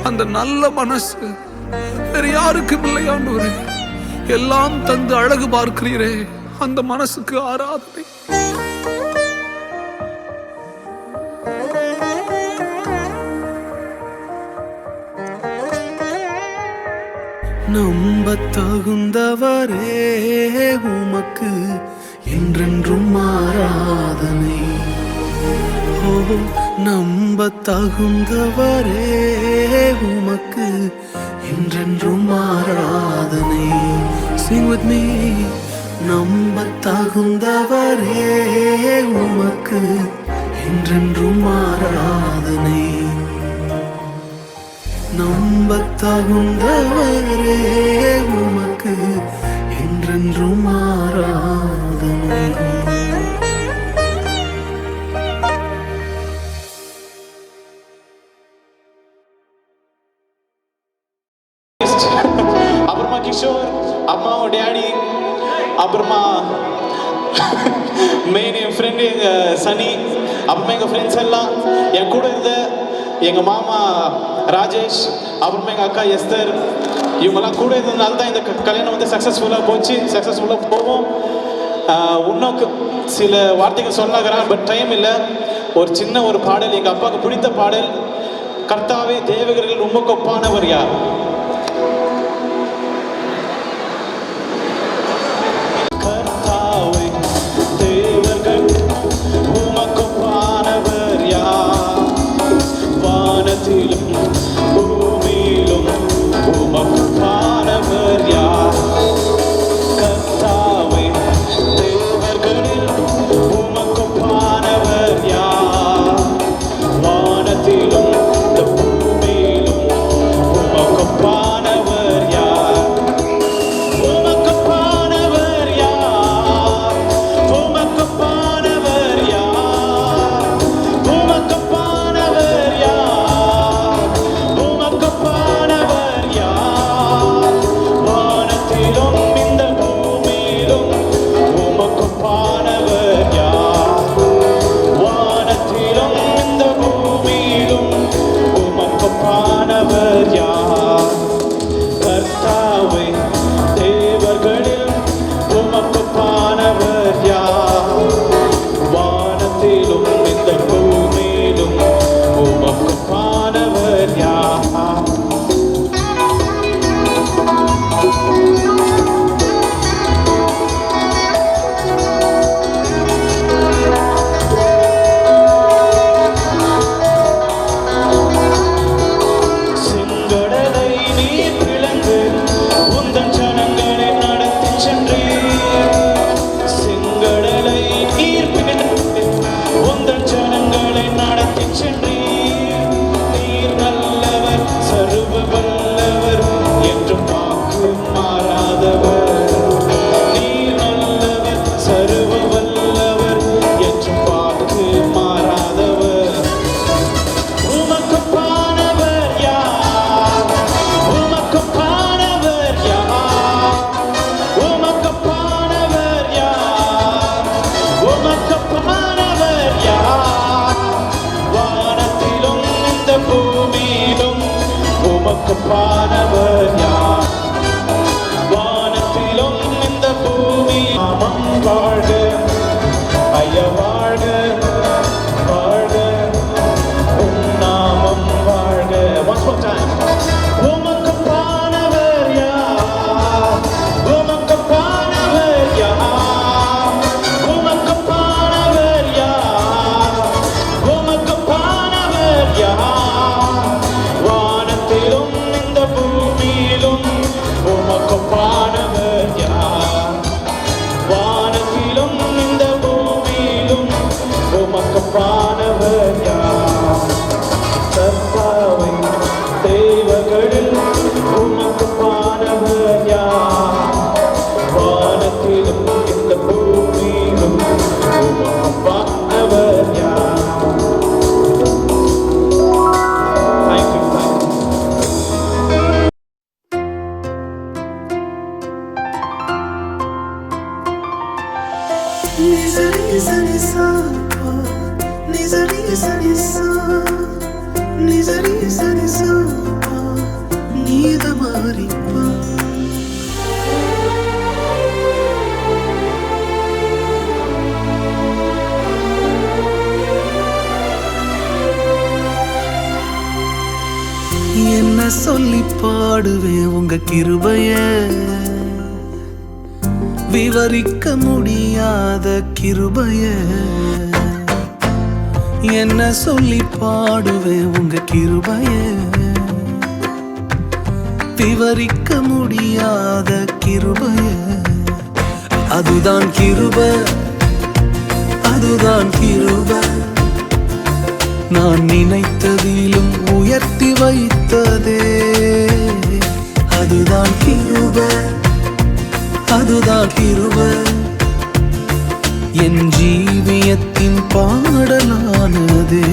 அந்த நல்ல மனசு வேறு யாருக்கும் இல்லை ஆண்டவரே. எல்லாம் தந்து அழகு பார்க்கிறீரே, அந்த மனசுக்கு ஆராதனை. நம்ப தகுந்தவரே உமக்கு என்றென்றும் ஆராதனை. ஓ, நம்ப தகுந்தவரே உமக்கு என்றென்றும் ஆராதனை. Sing with me. நம்ப தகுந்தவரே உமக்கு என்றென்றும் ஆராதனை. நம்பத் தகுந்தவரே உமக்கு என்றென்றும் ஆராதனை. அப்புறமா கிஷோர், அம்மாவும் டேடி, அப்புறமா மெயின் என் ஃப்ரெண்டு எங்கள் சனி, அப்புறமா எங்கள் ஃப்ரெண்ட்ஸ் எல்லாம், என் கூட இருந்த எங்கள் மாமா ராஜேஷ், அப்புறமா எங்கள் அக்கா எஸ்தர், இவங்கெல்லாம் கூட இருந்ததுனால தான் இந்த கல்யாணம் வந்து சக்ஸஸ்ஃபுல்லாக போச்சு, சக்ஸஸ்ஃபுல்லாக போவோம். இன்னும் சில வார்த்தைகள் சொன்னாங்கிறான், பட் டைம் இல்லை. ஒரு சின்ன ஒரு பாடல், எங்கள் அப்பாவுக்கு பிடித்த பாடல், கர்த்தாவே தேவர்களில் ரொம்ப கொப்பானவர் யார்? என்ன சொல்லி பாடுவேன் உங்க கிருபைய, விவரிக்க முடியாத கிருபைய. என்ன சொல்லி பாடுவேன் உங்க கிருபைய, விவரிக்க முடியாத கிருபைய. அதுதான் கிருபை, அதுதான் கிருபை, நான் நினைத்ததிலும் உயர்த்தி வைத்ததே. அதுதான் கிருபை, அதுதான் கிருபை, என் ஜீவியத்தின் பாடலானதே.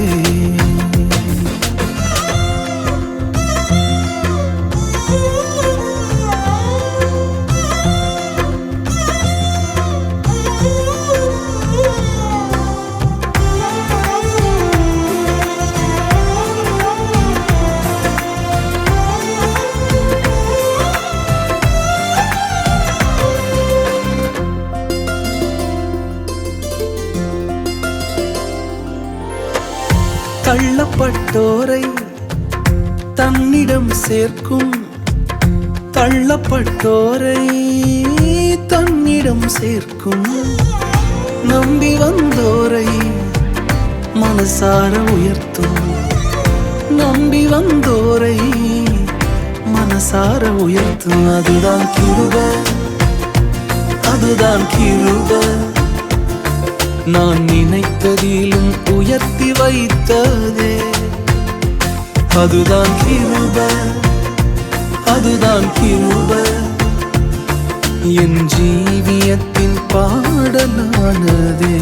தள்ளப்பட்டோரை தன்னிடம் சேர்க்கும், தள்ளப்பட்டோரை தன்னிடம் சேர்க்கும். நம்பி வந்தோரை மனசார உயர்த்தும், நம்பி வந்தோரை மனசார உயர்த்தும். அதுதான் கிருபை, அதுதான் கிருபை, நான் நினைத்ததிலும் உயர்த்தி வைத்ததே. அதுதான் கிருபை, அதுதான் கிருபை, என் ஜீவியத்தின் பாடலானதே.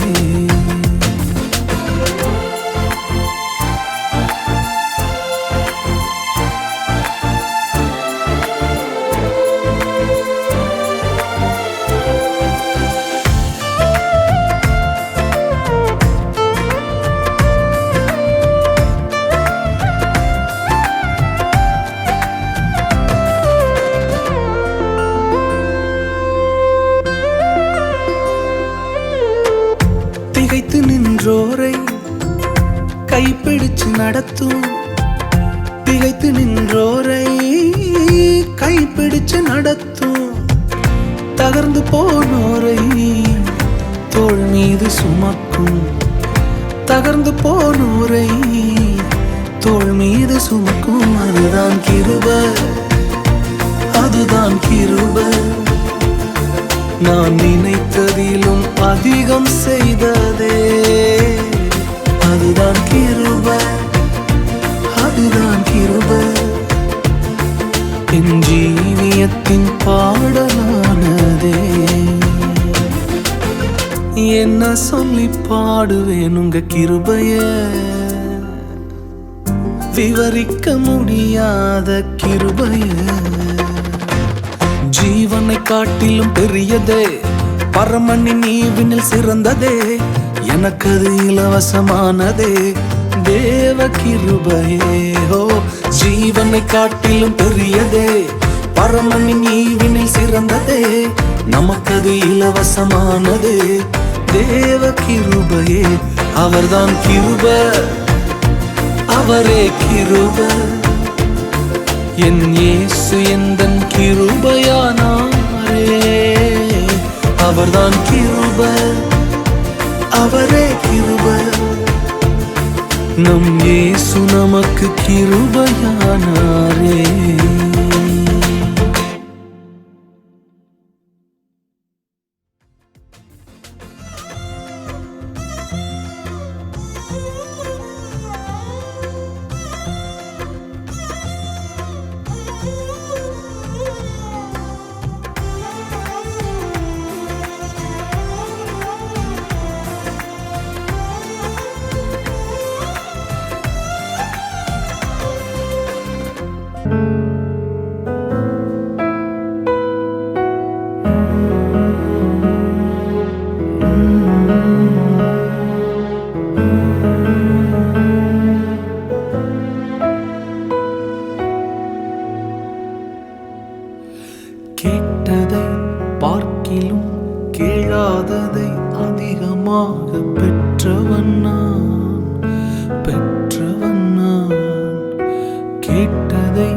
திகைத்து நின்றோரை கைப்பிடிச்சு நடத்தும், திகைத்து நின்றோரை கைப்பிடிச்சு நடத்தும். தகர்ந்து போனோரை தோள் மீது சுமக்கும், தகர்ந்து போனோரை தோள் மீது சுமக்கும். அதுதான் கிருபை, அதுதான் கிருபை, நான் நினைத்ததிலும் அதிகம் செய்ததே. அதுதான் கிருபை, அதுதான் கிருபை, என் ஜீவியத்தின் பாடலானதே. என்ன சொல்லி பாடுவேன் உங்க கிருபைய, விவரிக்க முடியாத கிருபைய. ஜீவனை காட்டிலும் பெரியதே, பரமனின் ஈவினில் சிறந்ததே, எனக்கு அது இலவசமானதே. தேவ கிருபையே, ஓ ஜீவனை காட்டிலும் பெரியதே, பரமனின் ஈவினில் சிறந்ததே, நமக்கது இலவசமானதே. தேவ கிருபையே, அவர்தான் கிருபை, அவரே கிருபை, என் இயேசு எந்தன் கிருபையானாரே. அவர்தான் கிருபை, அவரே கிருபை, நம் இயேசு நமக்கு கிருபையானாரே. கேட்டதை பார்க்கிலும் கேளாததை அதிகமாக பெற்றவன் நான், பெற்றவன் நான். கேட்டதை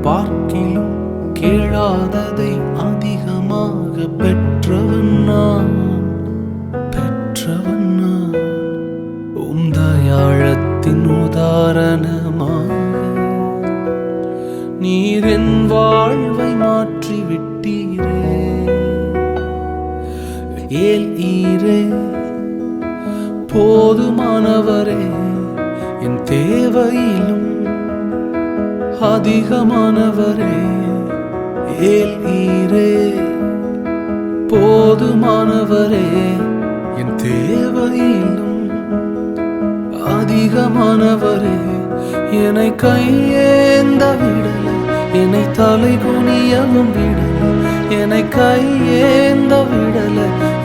பார்க்கிலும் கேளாததை அதிகமாக பெற்றவன் நான், பெற்றவன் நான். உந்தயாழத்தின் உதாரணமாக நீர் என் வாழ்வை மாற்றி விட்டீரே. ஏல் ஈரே போதுமானவரே, என் தேவையிலும் அதிகமானவரே, ஏல் ஈரே போதுமானவரே, என் தேவையிலும் அதிகமானவரே, என்னை கையேந்த விடல, என்னை தலை குனியவும் விடல, என்னை கையேந்த விடல,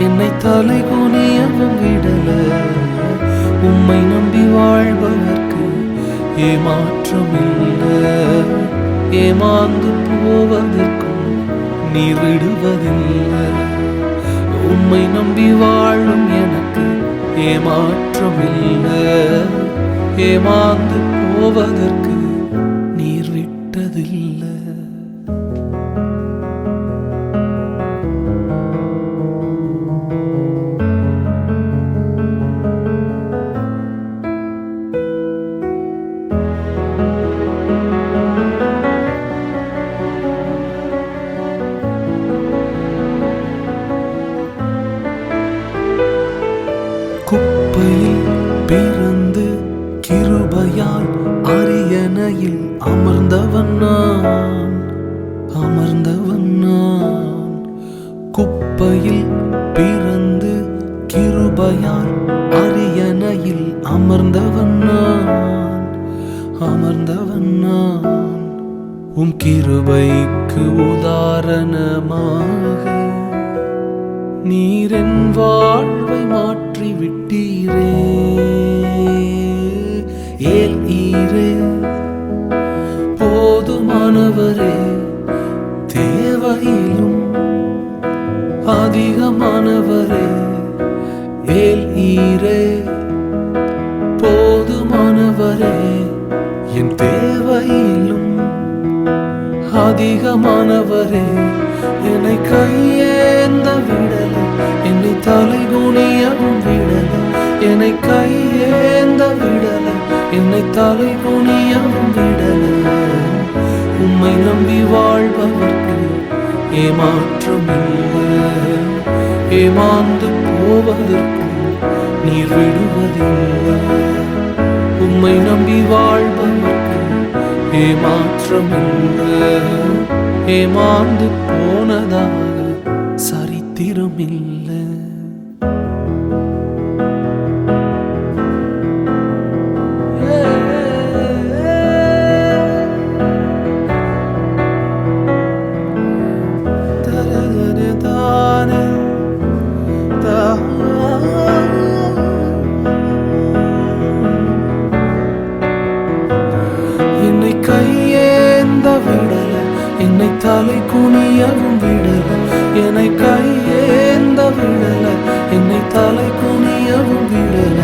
என்னை தலை குனியவும் விடல. உம்மை நம்பி வாழ்பவர்க்கு ஏமாற்றமில்லை, ஏமாந்து போவதற்கும் நீர் விடுவதில்லை. உம்மை நம்பி வாழும் எனக்கு ஏமாற்றமில்லை, ஏமாந்து போவதற்கு நீர் விட்டதில்லை. குப்பையில் பிறந்து கிருபையால் அரியணையில் அமர்ந்தவன் நான், அமர்ந்தவன் நான். குப்பையில் பிறந்து கிருபையால் அரியணையில் அமர்ந்தவன் நான், அமர்ந்தவன் நான். உம் கிருபைக்கு உதாரணமாக நீர் என் வாழ்வை மாற்றி விட்டீரே. ஏல் ஈரே போதுமானவரே, தேவையிலும் அதிகமானவரே, ஏல் ஈரே போதுமானவரே, என் தேவையிலும் அதிகமானவரே, என்னை கையேந்த விடல, என்னை தலை குனியவும் விடல, என்னை கையேந்த விடல, என்னை தலை குனியவும் விடல. உம்மை நம்பி வாழ்பவர்க்கு ஏமாற்றமில்லை, ஏமாந்து போவதற்கும் நீர் விடுவதில்லை. உம்மை நம்பி வாழ்பவர்க்கு ஏமாற்றமில்லை, ஏமாந்து போனதாக சரித்திரமில்லை. என்னை கையேந்த விடல, என்னை தலை குனியவும் விடல, என்னை கையேந்த விடல, என்னை தலை குனியவும் விடல.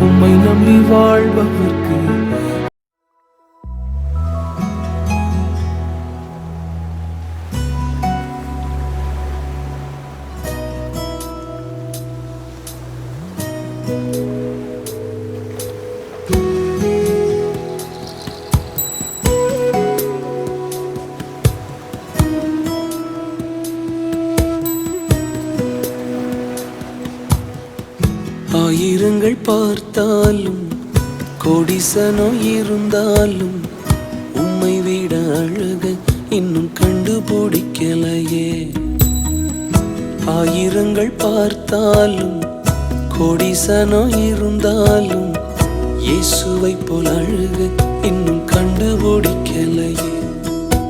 உம்மை நம்பி வாழ்பவர்க்கு ஆயிரங்கள் பார்த்தாலும் கோடிசனோ இருந்தாலும் உம்மை விட அழக இன்னும் கண்டுபிடிக்கலையே. ஆயிரங்கள் பார்த்தாலும் கோடிசனோ இருந்தாலும் இயேசுவை போல் அழக இன்னும் கண்டுபிடிக்கலையே.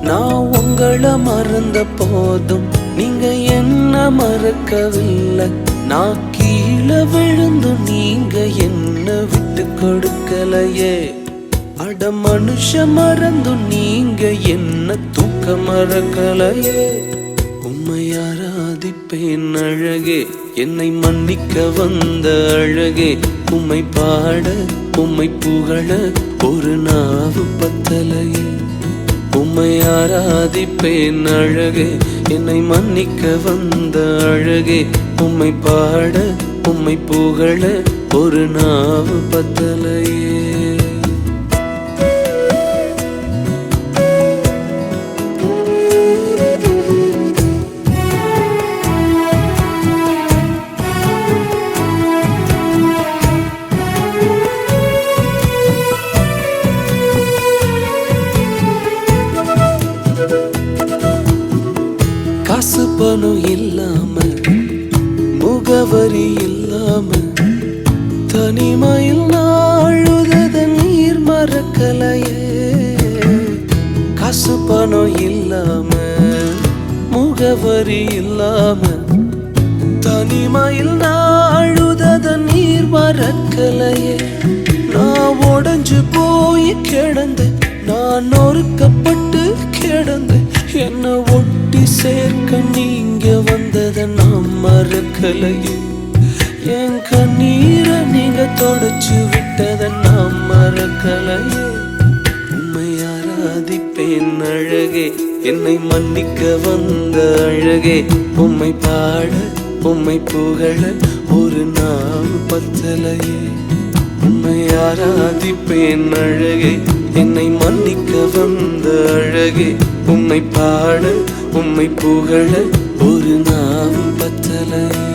நான் உங்களை மறந்த போதும் நீங்க என்ன மறக்கவில்லை. நான் கீழே விழுந்து நீங்க என்ன விட்டு கொடுக்கலையே. அட மனுஷ மறந்து நீங்க என்ன தூக்க மறக்கலையே. உம்மை ஆராதிப்பேன் அழகே, என்னை மன்னிக்க வந்த அழகே. உம்மை பாட உம்மை புகழ ஒரு நாவு பத்தலையே. உம்மை ஆராதிப்பேன் அழகே, என்னை மன்னிக்க வந்த அழகே. உம்மை பாட உம்மை புகழ ஒரு நாவு பத்தலையே. பணம் இல்லாம முகவரி இல்லாம தனிமையில் நாழுத நீர் மறக்கலையே காசு பணம் இல்லாம முகவரி இல்லாம தனிமையில் நாழுத நீர் மறக்கலையே நான் உடைஞ்சு போய் கிடந்தேன் நான் நொறுக்கப்பட்டு கிடந்தேன் என்னை ஒட்டி சேர்க்க நீங்க வந்ததை நான் மறக்கலையே என் கண்ணீரை நீங்க தொடச்சு விட்டதை நான் மறக்கலையே உம்மை ஆராதிப்பேன் அழகே என்னை மன்னிக்க வந்த அழகே உம்மை பாட உம்மை புகழ ஒரு நாள் பத்தலையே உம்மை ஆராதிப்பேன் அழகே என்னை மன்னிக்க வந்த அழகே உம்மை பாட உம்மை புகழ ஒரு நாள் பத்தலையே